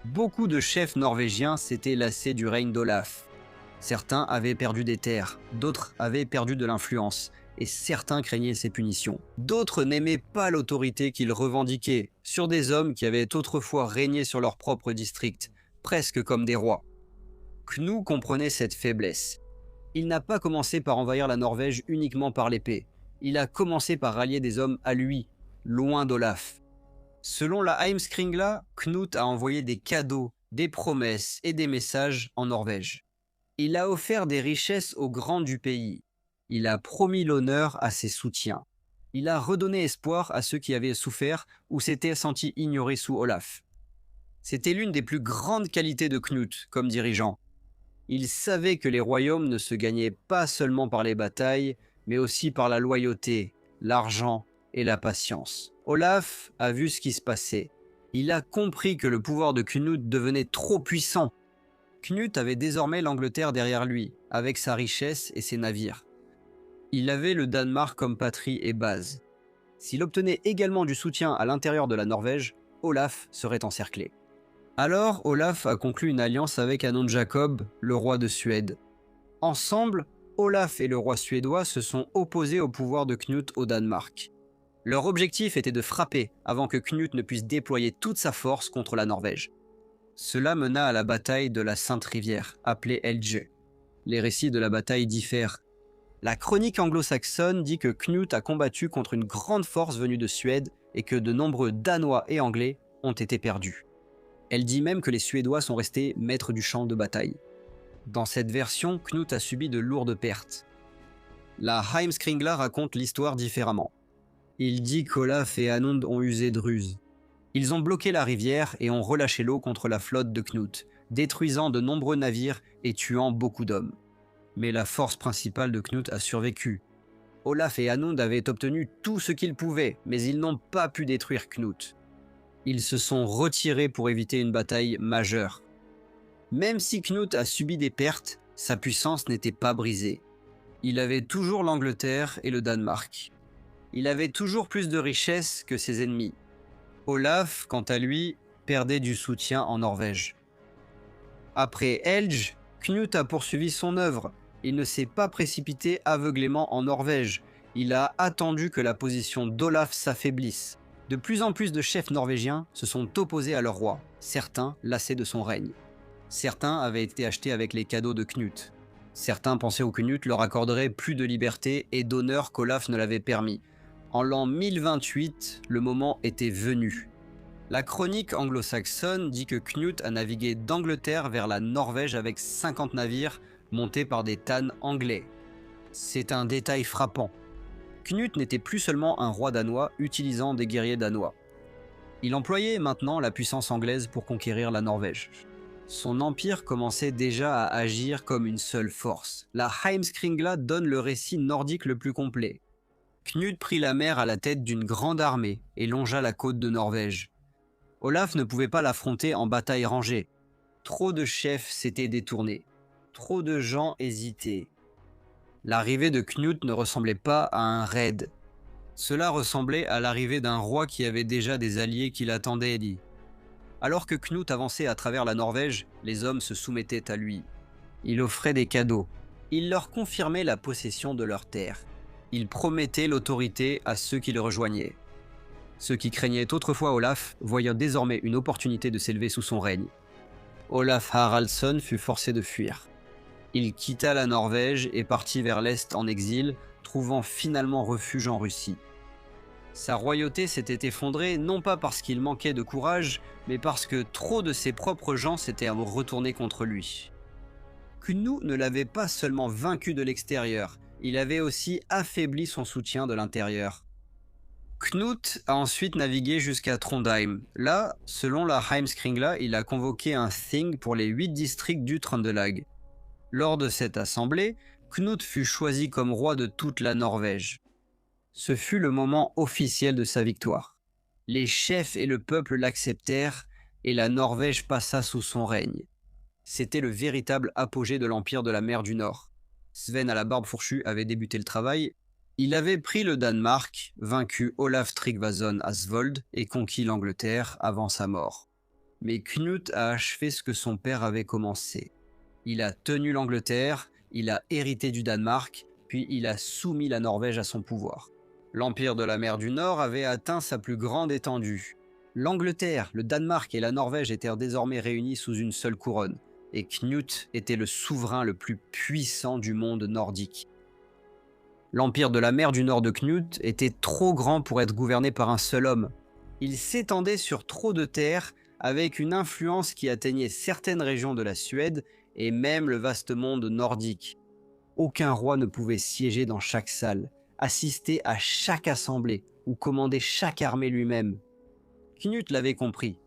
Beaucoup de chefs norvégiens s'étaient lassés du règne d'Olaf. Certains avaient perdu des terres, d'autres avaient perdu de l'influence, et certains craignaient ses punitions. D'autres n'aimaient pas l'autorité qu'il revendiquait sur des hommes qui avaient autrefois régné sur leur propre district, presque comme des rois. Knut comprenait cette faiblesse. Il n'a pas commencé par envahir la Norvège uniquement par l'épée. Il a commencé par rallier des hommes à lui, loin d'Olaf. Selon la Heimskringla, Knut a envoyé des cadeaux, des promesses et des messages en Norvège. Il a offert des richesses aux grands du pays. Il a promis l'honneur à ses soutiens. Il a redonné espoir à ceux qui avaient souffert ou s'étaient sentis ignorés sous Olaf. C'était l'une des plus grandes qualités de Knut comme dirigeant. Il savait que les royaumes ne se gagnaient pas seulement par les batailles, mais aussi par la loyauté, l'argent et la patience. Olaf a vu ce qui se passait. Il a compris que le pouvoir de Knut devenait trop puissant. Knut avait désormais l'Angleterre derrière lui, avec sa richesse et ses navires. Il avait le Danemark comme patrie et base. S'il obtenait également du soutien à l'intérieur de la Norvège, Olaf serait encerclé. Alors Olaf a conclu une alliance avec Hanon Jacob, le roi de Suède. Ensemble, Olaf et le roi suédois se sont opposés au pouvoir de Knut au Danemark. Leur objectif était de frapper avant que Knut ne puisse déployer toute sa force contre la Norvège. Cela mena à la bataille de la Sainte Rivière, appelée Helge. Les récits de la bataille diffèrent. La chronique anglo-saxonne dit que Knut a combattu contre une grande force venue de Suède et que de nombreux Danois et Anglais ont été perdus. Elle dit même que les Suédois sont restés maîtres du champ de bataille. Dans cette version, Knut a subi de lourdes pertes. La Heimskringla raconte l'histoire différemment. Il dit qu'Olaf et Hanon ont usé de ruse. Ils ont bloqué la rivière et ont relâché l'eau contre la flotte de Knut, détruisant de nombreux navires et tuant beaucoup d'hommes. Mais la force principale de Knut a survécu. Olaf et Hanon avaient obtenu tout ce qu'ils pouvaient, mais ils n'ont pas pu détruire Knut. Ils se sont retirés pour éviter une bataille majeure. Même si Knut a subi des pertes, sa puissance n'était pas brisée. Il avait toujours l'Angleterre et le Danemark. Il avait toujours plus de richesses que ses ennemis. Olaf, quant à lui, perdait du soutien en Norvège. Après Helge, Knut a poursuivi son œuvre. Il ne s'est pas précipité aveuglément en Norvège. Il a attendu que la position d'Olaf s'affaiblisse. De plus en plus de chefs norvégiens se sont opposés à leur roi, certains lassés de son règne. Certains avaient été achetés avec les cadeaux de Knut. Certains pensaient au Knut leur accorderait plus de liberté et d'honneur qu'Olaf ne l'avait permis. En l'an 1028, le moment était venu. La chronique anglo-saxonne dit que Knut a navigué d'Angleterre vers la Norvège avec 50 navires montés par des tannes anglais. C'est un détail frappant. Knut n'était plus seulement un roi danois utilisant des guerriers danois. Il employait maintenant la puissance anglaise pour conquérir la Norvège. Son empire commençait déjà à agir comme une seule force. La Heimskringla donne le récit nordique le plus complet. Knut prit la mer à la tête d'une grande armée et longea la côte de Norvège. Olaf ne pouvait pas l'affronter en bataille rangée. Trop de chefs s'étaient détournés. Trop de gens hésitaient. L'arrivée de Knut ne ressemblait pas à un raid. Cela ressemblait à l'arrivée d'un roi qui avait déjà des alliés qui l'attendaient, dit. Alors que Knut avançait à travers la Norvège, les hommes se soumettaient à lui. Il offrait des cadeaux. Il leur confirmait la possession de leurs terres. Il promettait l'autorité à ceux qui le rejoignaient. Ceux qui craignaient autrefois Olaf voyaient désormais une opportunité de s'élever sous son règne. Olaf Haraldsson fut forcé de fuir. Il quitta la Norvège et partit vers l'Est en exil, trouvant finalement refuge en Russie. Sa royauté s'était effondrée non pas parce qu'il manquait de courage, mais parce que trop de ses propres gens s'étaient retournés contre lui. Knut ne l'avait pas seulement vaincu de l'extérieur, il avait aussi affaibli son soutien de l'intérieur. Knut a ensuite navigué jusqu'à Trondheim. Là, selon la Heimskringla, il a convoqué un thing pour les 8 districts du Trøndelag. Lors de cette assemblée, Knut fut choisi comme roi de toute la Norvège. Ce fut le moment officiel de sa victoire. Les chefs et le peuple l'acceptèrent et la Norvège passa sous son règne. C'était le véritable apogée de l'empire de la mer du Nord. Sven à la barbe fourchue avait débuté le travail. Il avait pris le Danemark, vaincu Olaf Tryggvason à Svold et conquis l'Angleterre avant sa mort. Mais Knut a achevé ce que son père avait commencé. Il a tenu l'Angleterre, il a hérité du Danemark, puis il a soumis la Norvège à son pouvoir. L'empire de la mer du Nord avait atteint sa plus grande étendue. L'Angleterre, le Danemark et la Norvège étaient désormais réunis sous une seule couronne, et Knut était le souverain le plus puissant du monde nordique. L'empire de la mer du Nord de Knut était trop grand pour être gouverné par un seul homme. Il s'étendait sur trop de terres, avec une influence qui atteignait certaines régions de la Suède et même le vaste monde nordique. Aucun roi ne pouvait siéger dans chaque salle, assister à chaque assemblée ou commander chaque armée lui-même. Knut l'avait compris.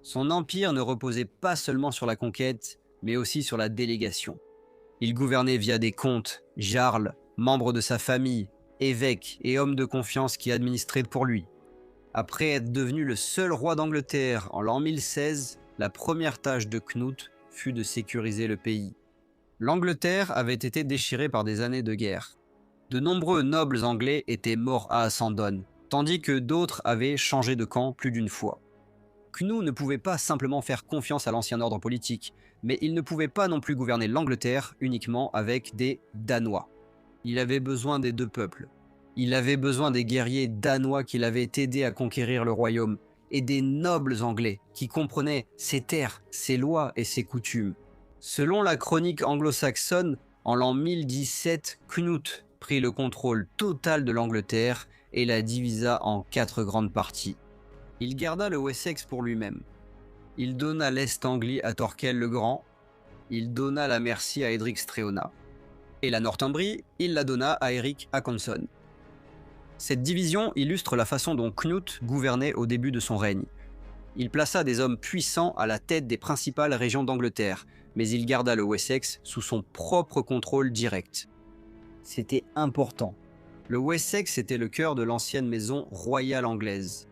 Son empire ne reposait pas seulement sur la conquête, mais aussi sur la délégation. Il gouvernait via des comtes, jarls, membres de sa famille, évêques et hommes de confiance qui administraient pour lui. Après être devenu le seul roi d'Angleterre en l'an 1016, la première tâche de Knut fut de sécuriser le pays. L'Angleterre avait été déchirée par des années de guerre. De nombreux nobles anglais étaient morts à Ascendon, tandis que d'autres avaient changé de camp plus d'une fois. Knut ne pouvait pas simplement faire confiance à l'ancien ordre politique, mais il ne pouvait pas non plus gouverner l'Angleterre uniquement avec des Danois. Il avait besoin des deux peuples. Il avait besoin des guerriers danois qui l'avaient aidé à conquérir le royaume, et des nobles anglais qui comprenaient ses terres, ses lois et ses coutumes. Selon la chronique anglo-saxonne, en l'an 1017, Knut prit le contrôle total de l'Angleterre et la divisa en 4 grandes parties. Il garda le Wessex pour lui-même. Il donna l'Est-Anglie à Thorkel le Grand. Il donna la Mercie à Edric Streona. Et la Northumbrie, il la donna à Eric Håkonsson. Cette division illustre la façon dont Knut gouvernait au début de son règne. Il plaça des hommes puissants à la tête des principales régions d'Angleterre, mais il garda le Wessex sous son propre contrôle direct. C'était important. Le Wessex était le cœur de l'ancienne maison royale anglaise.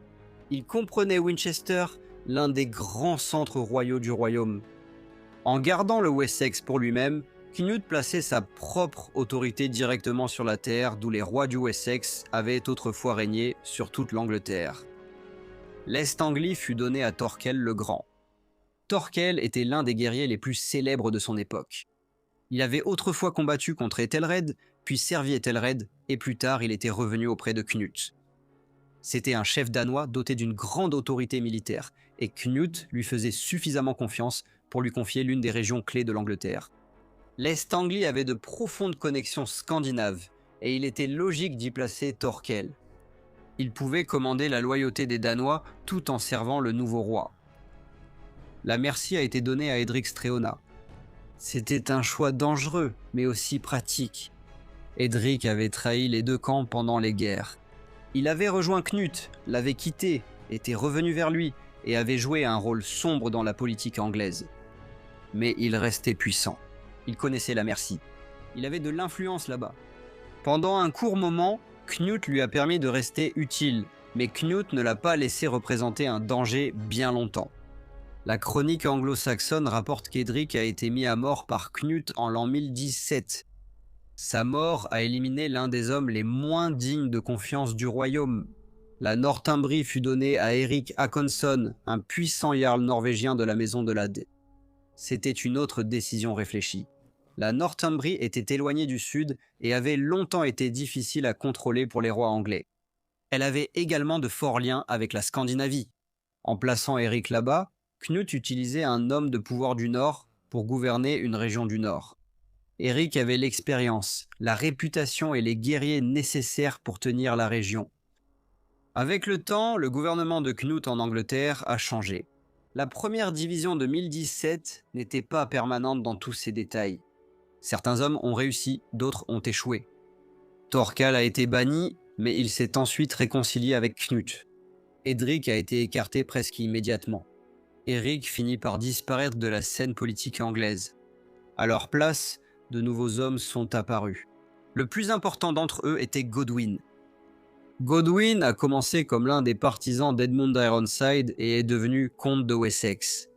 Il comprenait Winchester, l'un des grands centres royaux du royaume. En gardant le Wessex pour lui-même, Knut plaçait sa propre autorité directement sur la terre d'où les rois du Wessex avaient autrefois régné sur toute l'Angleterre. l'Est-Anglie fut donnée à Thorkel le Grand. Thorkel était l'un des guerriers les plus célèbres de son époque. Il avait autrefois combattu contre Ethelred, puis servi Ethelred, et plus tard il était revenu auprès de Knut. C'était un chef danois doté d'une grande autorité militaire, et Knut lui faisait suffisamment confiance pour lui confier l'une des régions clés de l'Angleterre. L'Est-Anglie avait de profondes connexions scandinaves, et il était logique d'y placer Thorkel. Il pouvait commander la loyauté des Danois tout en servant le nouveau roi. La merci a été donnée à Edric Streona. C'était un choix dangereux, mais aussi pratique. Edric avait trahi les deux camps pendant les guerres. Il avait rejoint Knut, l'avait quitté, était revenu vers lui et avait joué un rôle sombre dans la politique anglaise. Mais il restait puissant. Il connaissait la merci. Il avait de l'influence là-bas. Pendant un court moment, Knut lui a permis de rester utile, mais Knut ne l'a pas laissé représenter un danger bien longtemps. La chronique anglo-saxonne rapporte qu'Edric a été mis à mort par Knut en l'an 1017. Sa mort a éliminé l'un des hommes les moins dignes de confiance du royaume. La Northumbrie fut donnée à Eric Håkonsson, un puissant jarl norvégien de la maison de l'Ade. C'était une autre décision réfléchie. La Northumbrie était éloignée du sud et avait longtemps été difficile à contrôler pour les rois anglais. Elle avait également de forts liens avec la Scandinavie. En plaçant Eric là-bas, Knut utilisait un homme de pouvoir du Nord pour gouverner une région du Nord. Eric avait l'expérience, la réputation et les guerriers nécessaires pour tenir la région. Avec le temps, le gouvernement de Knut en Angleterre a changé. La première division de 1017 n'était pas permanente dans tous ses détails. Certains hommes ont réussi, d'autres ont échoué. Thorkel a été banni, mais il s'est ensuite réconcilié avec Knut. Edric a été écarté presque immédiatement. Eric finit par disparaître de la scène politique anglaise. À leur place, de nouveaux hommes sont apparus. Le plus important d'entre eux était Godwin. Godwin a commencé comme l'un des partisans d'Edmund Ironside et est devenu comte de Wessex.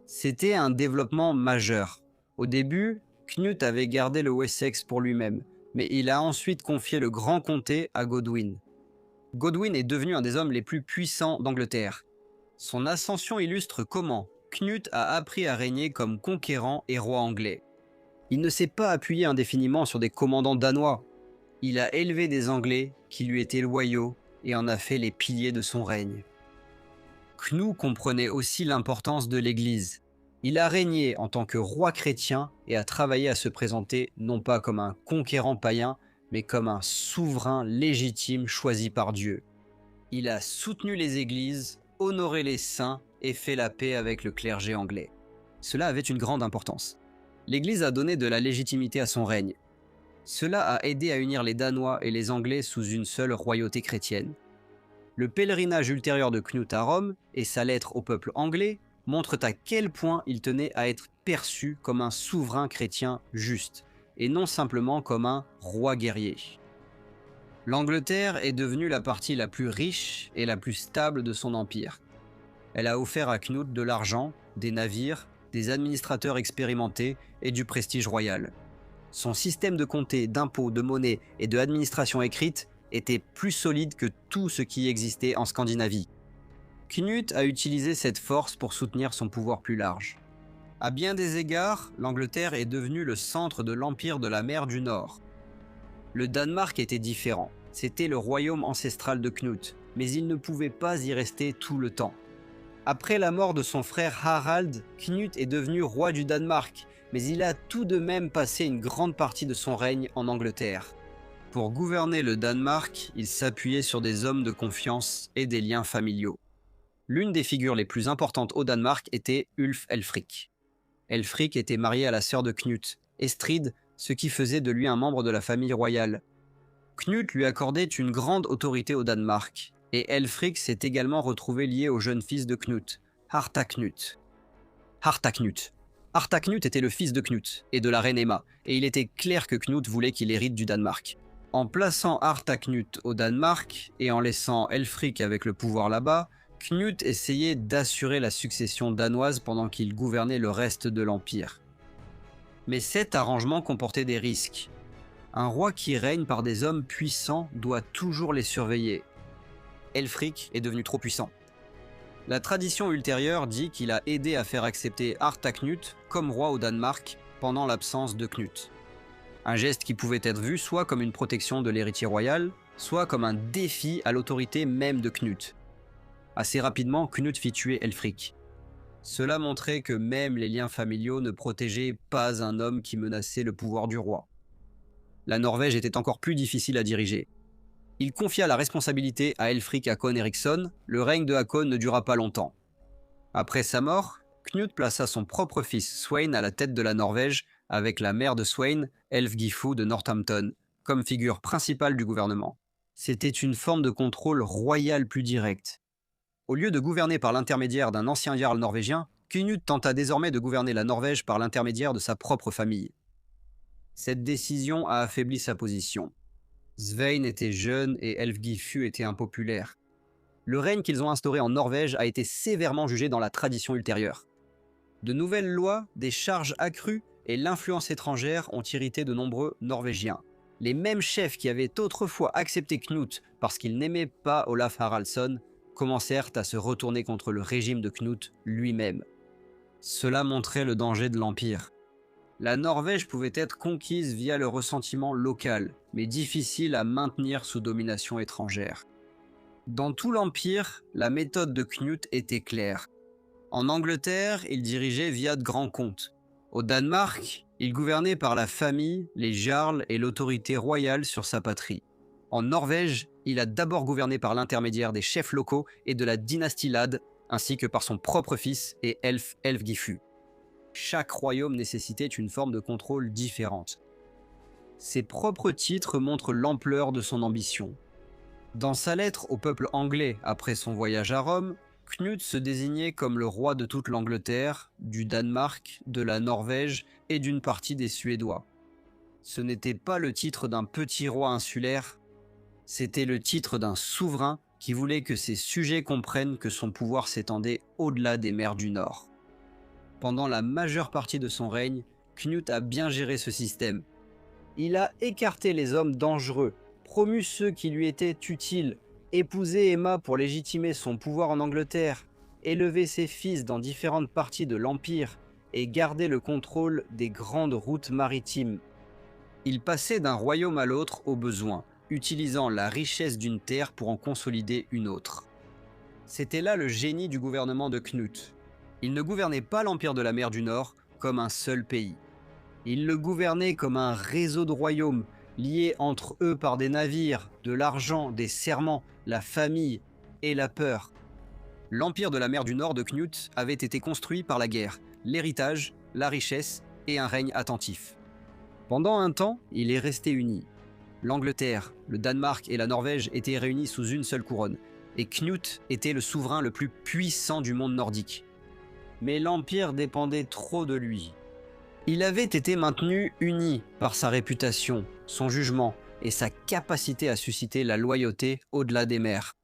C'était un développement majeur. Au début, Knut avait gardé le Wessex pour lui-même, mais il a ensuite confié le grand comté à Godwin. Godwin est devenu un des hommes les plus puissants d'Angleterre. Son ascension illustre comment Knut a appris à régner comme conquérant et roi anglais. Il ne s'est pas appuyé indéfiniment sur des commandants danois. Il a élevé des Anglais qui lui étaient loyaux et en a fait les piliers de son règne. Knut comprenait aussi l'importance de l'Église. Il a régné en tant que roi chrétien et a travaillé à se présenter non pas comme un conquérant païen, mais comme un souverain légitime choisi par Dieu. Il a soutenu les églises, honoré les saints et fait la paix avec le clergé anglais. Cela avait une grande importance. L'Église a donné de la légitimité à son règne. Cela a aidé à unir les Danois et les Anglais sous une seule royauté chrétienne. Le pèlerinage ultérieur de Knut à Rome et sa lettre au peuple anglais montrent à quel point il tenait à être perçu comme un souverain chrétien juste, et non simplement comme un roi guerrier. L'Angleterre est devenue la partie la plus riche et la plus stable de son empire. Elle a offert à Knut de l'argent, des navires, des administrateurs expérimentés et du prestige royal. Son système de comté, d'impôts, de monnaie et de administration écrite était plus solide que tout ce qui existait en Scandinavie. Knut a utilisé cette force pour soutenir son pouvoir plus large. À bien des égards, l'Angleterre est devenue le centre de l'empire de la mer du Nord. Le Danemark était différent. C'était le royaume ancestral de Knut, mais il ne pouvait pas y rester tout le temps. Après la mort de son frère Harald, Knut est devenu roi du Danemark, mais il a tout de même passé une grande partie de son règne en Angleterre. Pour gouverner le Danemark, il s'appuyait sur des hommes de confiance et des liens familiaux. L'une des figures les plus importantes au Danemark était Ulf Elfric. Elfric était marié à la sœur de Knut, Estrid, ce qui faisait de lui un membre de la famille royale. Knut lui accordait une grande autorité au Danemark, et Elfric s'est également retrouvé lié au jeune fils de Knut, Harthacnut. Harthacnut était le fils de Knut et de la reine Emma, et il était clair que Knut voulait qu'il hérite du Danemark. En plaçant Harthacnut au Danemark et en laissant Elfric avec le pouvoir là-bas, Knut essayait d'assurer la succession danoise pendant qu'il gouvernait le reste de l'Empire. Mais cet arrangement comportait des risques. Un roi qui règne par des hommes puissants doit toujours les surveiller. Elfric est devenu trop puissant. La tradition ultérieure dit qu'il a aidé à faire accepter Harta Knut comme roi au Danemark pendant l'absence de Knut. Un geste qui pouvait être vu soit comme une protection de l'héritier royal, soit comme un défi à l'autorité même de Knut. Assez rapidement, Knut fit tuer Elfric. Cela montrait que même les liens familiaux ne protégeaient pas un homme qui menaçait le pouvoir du roi. La Norvège était encore plus difficile à diriger. Il confia la responsabilité à Elfric Hakon Eriksson. Le règne de Hakon ne dura pas longtemps. Après sa mort, Knut plaça son propre fils Sweyn à la tête de la Norvège avec la mère de Sweyn, Elfgifu de Northampton, comme figure principale du gouvernement. C'était une forme de contrôle royal plus direct. Au lieu de gouverner par l'intermédiaire d'un ancien jarl norvégien, Knut tenta désormais de gouverner la Norvège par l'intermédiaire de sa propre famille. Cette décision a affaibli sa position. Svein était jeune et Elfgifu était impopulaire. Le règne qu'ils ont instauré en Norvège a été sévèrement jugé dans la tradition ultérieure. De nouvelles lois, des charges accrues et l'influence étrangère ont irrité de nombreux Norvégiens. Les mêmes chefs qui avaient autrefois accepté Knut parce qu'ils n'aimaient pas Olaf Haraldsson commencèrent à se retourner contre le régime de Knut lui-même. Cela montrait le danger de l'Empire. La Norvège pouvait être conquise via le ressentiment local, mais difficile à maintenir sous domination étrangère. Dans tout l'Empire, la méthode de Knut était claire. En Angleterre, il dirigeait via de grands comtes. Au Danemark, il gouvernait par la famille, les jarls et l'autorité royale sur sa patrie. En Norvège, il a d'abord gouverné par l'intermédiaire des chefs locaux et de la dynastie Lade, ainsi que par son propre fils et Elfgifu. Chaque royaume nécessitait une forme de contrôle différente. Ses propres titres montrent l'ampleur de son ambition. Dans sa lettre au peuple anglais après son voyage à Rome, Knut se désignait comme le roi de toute l'Angleterre, du Danemark, de la Norvège et d'une partie des Suédois. Ce n'était pas le titre d'un petit roi insulaire, c'était le titre d'un souverain qui voulait que ses sujets comprennent que son pouvoir s'étendait au-delà des mers du Nord. Pendant la majeure partie de son règne, Knut a bien géré ce système. Il a écarté les hommes dangereux, promu ceux qui lui étaient utiles, épousé Emma pour légitimer son pouvoir en Angleterre, élevé ses fils dans différentes parties de l'Empire et gardé le contrôle des grandes routes maritimes. Il passait d'un royaume à l'autre au besoin, utilisant la richesse d'une terre pour en consolider une autre. C'était là le génie du gouvernement de Knut. Il ne gouvernait pas l'Empire de la mer du Nord comme un seul pays. Il le gouvernait comme un réseau de royaumes, liés entre eux par des navires, de l'argent, des serments, la famille et la peur. L'Empire de la mer du Nord de Knut avait été construit par la guerre, l'héritage, la richesse et un règne attentif. Pendant un temps, il est resté uni. L'Angleterre, le Danemark et la Norvège étaient réunis sous une seule couronne, et Knut était le souverain le plus puissant du monde nordique. Mais l'Empire dépendait trop de lui. Il avait été maintenu uni par sa réputation, son jugement et sa capacité à susciter la loyauté au-delà des mers.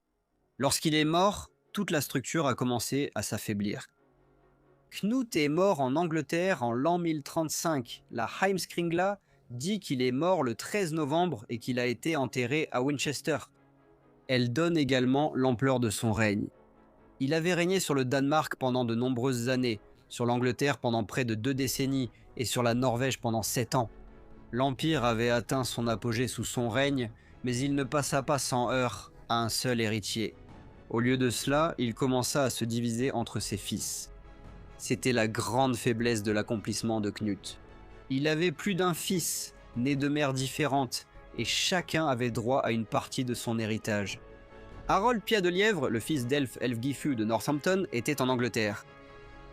Lorsqu'il est mort, toute la structure a commencé à s'affaiblir. Knut est mort en Angleterre en l'an 1035. La Heimskringla dit qu'il est mort le 13 novembre et qu'il a été enterré à Winchester. Elle donne également l'ampleur de son règne. Il avait régné sur le Danemark pendant de nombreuses années, sur l'Angleterre pendant près de 2 décennies et sur la Norvège pendant 7 ans. L'Empire avait atteint son apogée sous son règne, mais il ne passa pas sans heurts à un seul héritier. Au lieu de cela, il commença à se diviser entre ses fils. C'était la grande faiblesse de l'accomplissement de Knut. Il avait plus d'un fils, nés de mères différentes, et chacun avait droit à une partie de son héritage. Harold Pied de Lièvre, le fils d'Elfgifu de Northampton, était en Angleterre.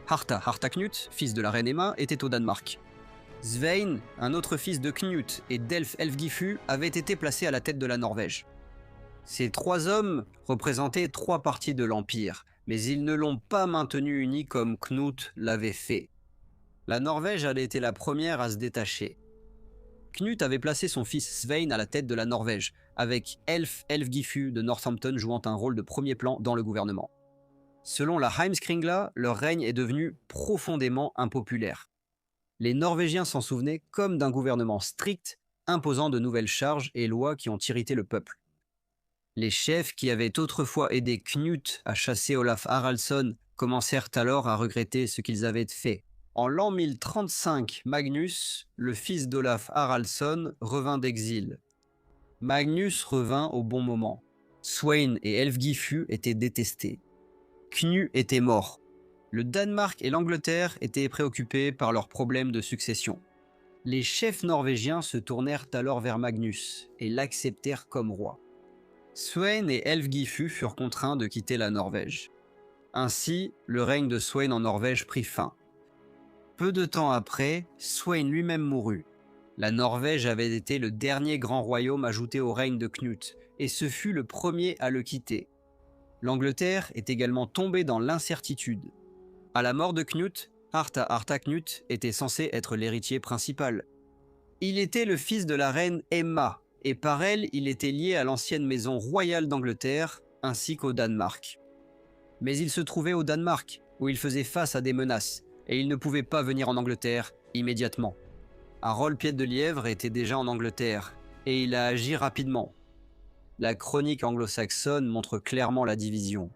Harta Knut, fils de la reine Emma, était au Danemark. Svein, un autre fils de Knut et d'Elfgifu, avait été placé à la tête de la Norvège. Ces 3 hommes représentaient 3 parties de l'Empire, mais ils ne l'ont pas maintenu uni comme Knut l'avait fait. La Norvège avait été la première à se détacher. Knut avait placé son fils Svein à la tête de la Norvège, avec Elfgifu de Northampton jouant un rôle de premier plan dans le gouvernement. Selon la Heimskringla, leur règne est devenu profondément impopulaire. Les Norvégiens s'en souvenaient comme d'un gouvernement strict, imposant de nouvelles charges et lois qui ont irrité le peuple. Les chefs qui avaient autrefois aidé Knut à chasser Olaf Haraldsson commencèrent alors à regretter ce qu'ils avaient fait. En l'an 1035, Magnus, le fils d'Olaf Haraldsson, revint d'exil. Magnus revint au bon moment. Sweyn et Elfgifu étaient détestés. Knu était mort. Le Danemark et l'Angleterre étaient préoccupés par leurs problèmes de succession. Les chefs norvégiens se tournèrent alors vers Magnus et l'acceptèrent comme roi. Sweyn et Elfgifu furent contraints de quitter la Norvège. Ainsi, le règne de Sweyn en Norvège prit fin. Peu de temps après, Sweyn lui-même mourut. La Norvège avait été le dernier grand royaume ajouté au règne de Knut, et ce fut le premier à le quitter. L'Angleterre est également tombée dans l'incertitude. À la mort de Knut, Harthacnut était censé être l'héritier principal. Il était le fils de la reine Emma, et par elle, il était lié à l'ancienne maison royale d'Angleterre, ainsi qu'au Danemark. Mais il se trouvait au Danemark, où il faisait face à des menaces, et il ne pouvait pas venir en Angleterre immédiatement. Harold Pied de Lièvre était déjà en Angleterre, et il a agi rapidement. La chronique anglo-saxonne montre clairement la division.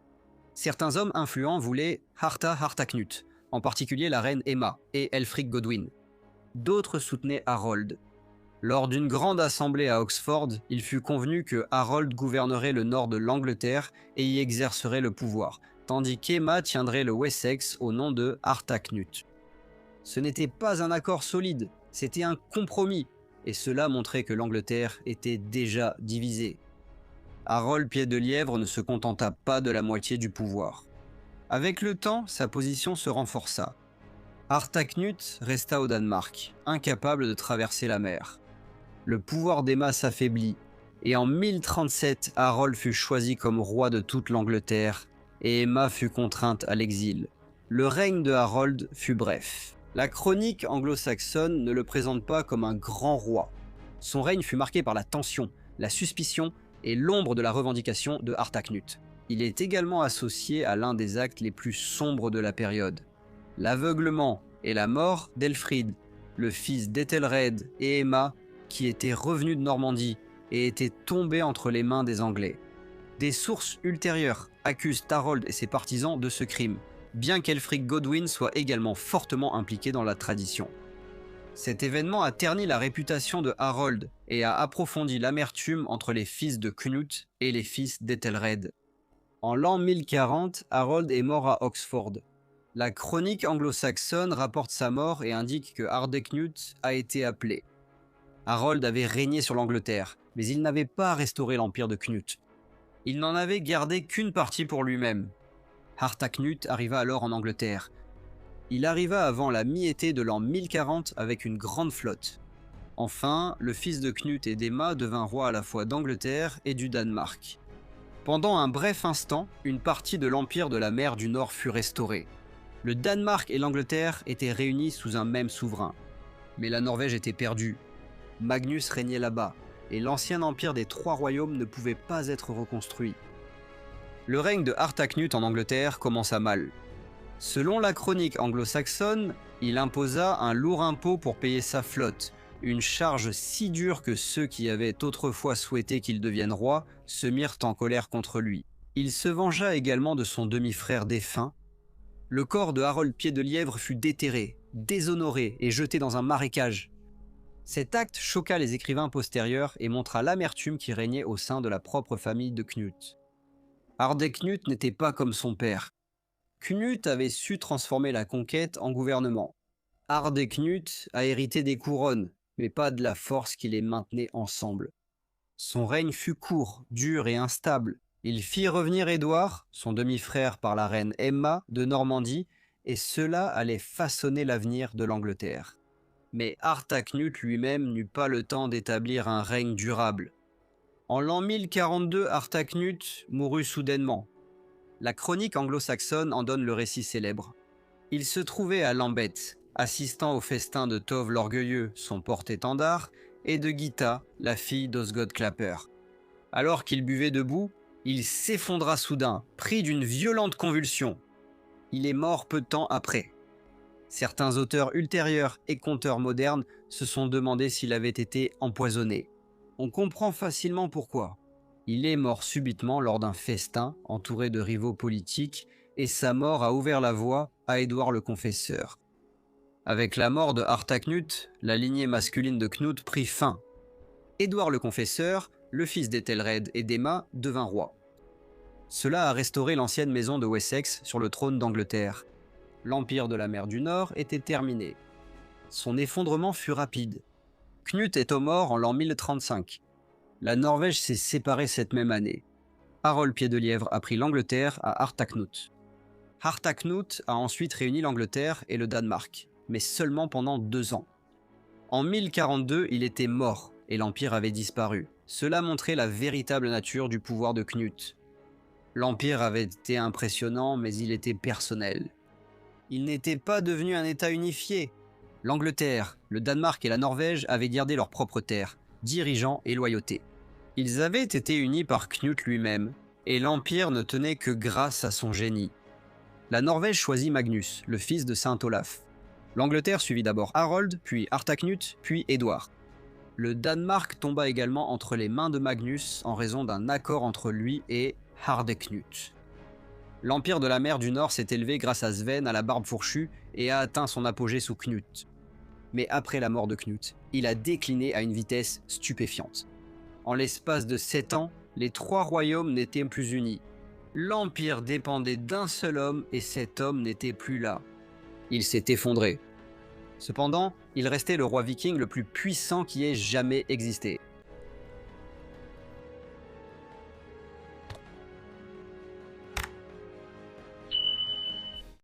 Certains hommes influents voulaient Harthacnut, en particulier la reine Emma et Elfric Godwin. D'autres soutenaient Harold. Lors d'une grande assemblée à Oxford, il fut convenu que Harold gouvernerait le nord de l'Angleterre et y exercerait le pouvoir, tandis qu'Emma tiendrait le Wessex au nom de Harthacnut. Ce n'était pas un accord solide, c'était un compromis, et cela montrait que l'Angleterre était déjà divisée. Harold Pied de Lièvre ne se contenta pas de la moitié du pouvoir. Avec le temps, sa position se renforça. Harthacnut resta au Danemark, incapable de traverser la mer. Le pouvoir d'Emma s'affaiblit, et en 1037, Harold fut choisi comme roi de toute l'Angleterre, et Emma fut contrainte à l'exil. Le règne de Harold fut bref. La chronique anglo-saxonne ne le présente pas comme un grand roi. Son règne fut marqué par la tension, la suspicion et l'ombre de la revendication de Harthacnut. Il est également associé à l'un des actes les plus sombres de la période, l'aveuglement et la mort d'Elfrid, le fils d'Ethelred et Emma, qui était revenu de Normandie et était tombé entre les mains des Anglais. Des sources ultérieures accusent Harold et ses partisans de ce crime, bien qu'Elfric Godwin soit également fortement impliqué dans la tradition. Cet événement a terni la réputation de Harold et a approfondi l'amertume entre les fils de Knut et les fils d'Ethelred. En l'an 1040, Harold est mort à Oxford. La chronique anglo-saxonne rapporte sa mort et indique que Harthacnut a été appelé. Harold avait régné sur l'Angleterre, mais il n'avait pas restauré l'empire de Knut. Il n'en avait gardé qu'une partie pour lui-même. Harthacnut arriva alors en Angleterre. Il arriva avant la mi-été de l'an 1040 avec une grande flotte. Enfin, le fils de Knut et d'Emma devint roi à la fois d'Angleterre et du Danemark. Pendant un bref instant, une partie de l'empire de la mer du Nord fut restaurée. Le Danemark et l'Angleterre étaient réunis sous un même souverain. Mais la Norvège était perdue. Magnus régnait là-bas, et l'ancien empire des trois royaumes ne pouvait pas être reconstruit. Le règne de Harthacnut en Angleterre commença mal. Selon la chronique anglo-saxonne, il imposa un lourd impôt pour payer sa flotte, une charge si dure que ceux qui avaient autrefois souhaité qu'il devienne roi se mirent en colère contre lui. Il se vengea également de son demi-frère défunt. Le corps de Harold Pied de Lièvre fut déterré, déshonoré et jeté dans un marécage. Cet acte choqua les écrivains postérieurs et montra l'amertume qui régnait au sein de la propre famille de Knut. Harthacnut n'était pas comme son père. Knut avait su transformer la conquête en gouvernement. Harthacnut a hérité des couronnes, mais pas de la force qui les maintenait ensemble. Son règne fut court, dur et instable. Il fit revenir Édouard, son demi-frère par la reine Emma de Normandie, et cela allait façonner l'avenir de l'Angleterre. Mais Harthacnut lui-même n'eut pas le temps d'établir un règne durable. En l'an 1042, Harthacnut mourut soudainement. La chronique anglo-saxonne en donne le récit célèbre. Il se trouvait à Lambeth, assistant au festin de Tove l'Orgueilleux, son porte-étendard, et de Githa, la fille d'Osgood Clapper. Alors qu'il buvait debout, il s'effondra soudain, pris d'une violente convulsion. Il est mort peu de temps après. Certains auteurs ultérieurs et conteurs modernes se sont demandé s'il avait été empoisonné. On comprend facilement pourquoi. Il est mort subitement lors d'un festin, entouré de rivaux politiques, et sa mort a ouvert la voie à Édouard le Confesseur. Avec la mort de Harthacnut, la lignée masculine de Knut prit fin. Édouard le Confesseur, le fils d'Ethelred et d'Emma, devint roi. Cela a restauré l'ancienne maison de Wessex sur le trône d'Angleterre. L'empire de la mer du Nord était terminé. Son effondrement fut rapide. Knut est mort en l'an 1035. La Norvège s'est séparée cette même année. Harold Pied-de-Lièvre a pris l'Angleterre à Harthacnut. Harthacnut a ensuite réuni l'Angleterre et le Danemark, mais seulement pendant 2 ans. En 1042, il était mort et l'Empire avait disparu. Cela montrait la véritable nature du pouvoir de Knut. L'Empire avait été impressionnant, mais il était personnel. Il n'était pas devenu un État unifié. L'Angleterre, le Danemark et la Norvège avaient gardé leurs propres terres, dirigeants et loyauté. Ils avaient été unis par Knut lui-même, et l'Empire ne tenait que grâce à son génie. La Norvège choisit Magnus, le fils de Saint Olaf. L'Angleterre suivit d'abord Harold, puis Harthacnut, puis Édouard. Le Danemark tomba également entre les mains de Magnus en raison d'un accord entre lui et Hardeknut. L'Empire de la mer du Nord s'est élevé grâce à Sven à la barbe fourchue et a atteint son apogée sous Knut. Mais après la mort de Knut, il a décliné à une vitesse stupéfiante. En l'espace de 7 ans, les 3 royaumes n'étaient plus unis. L'Empire dépendait d'un seul homme et cet homme n'était plus là. Il s'est effondré. Cependant, il restait le roi viking le plus puissant qui ait jamais existé.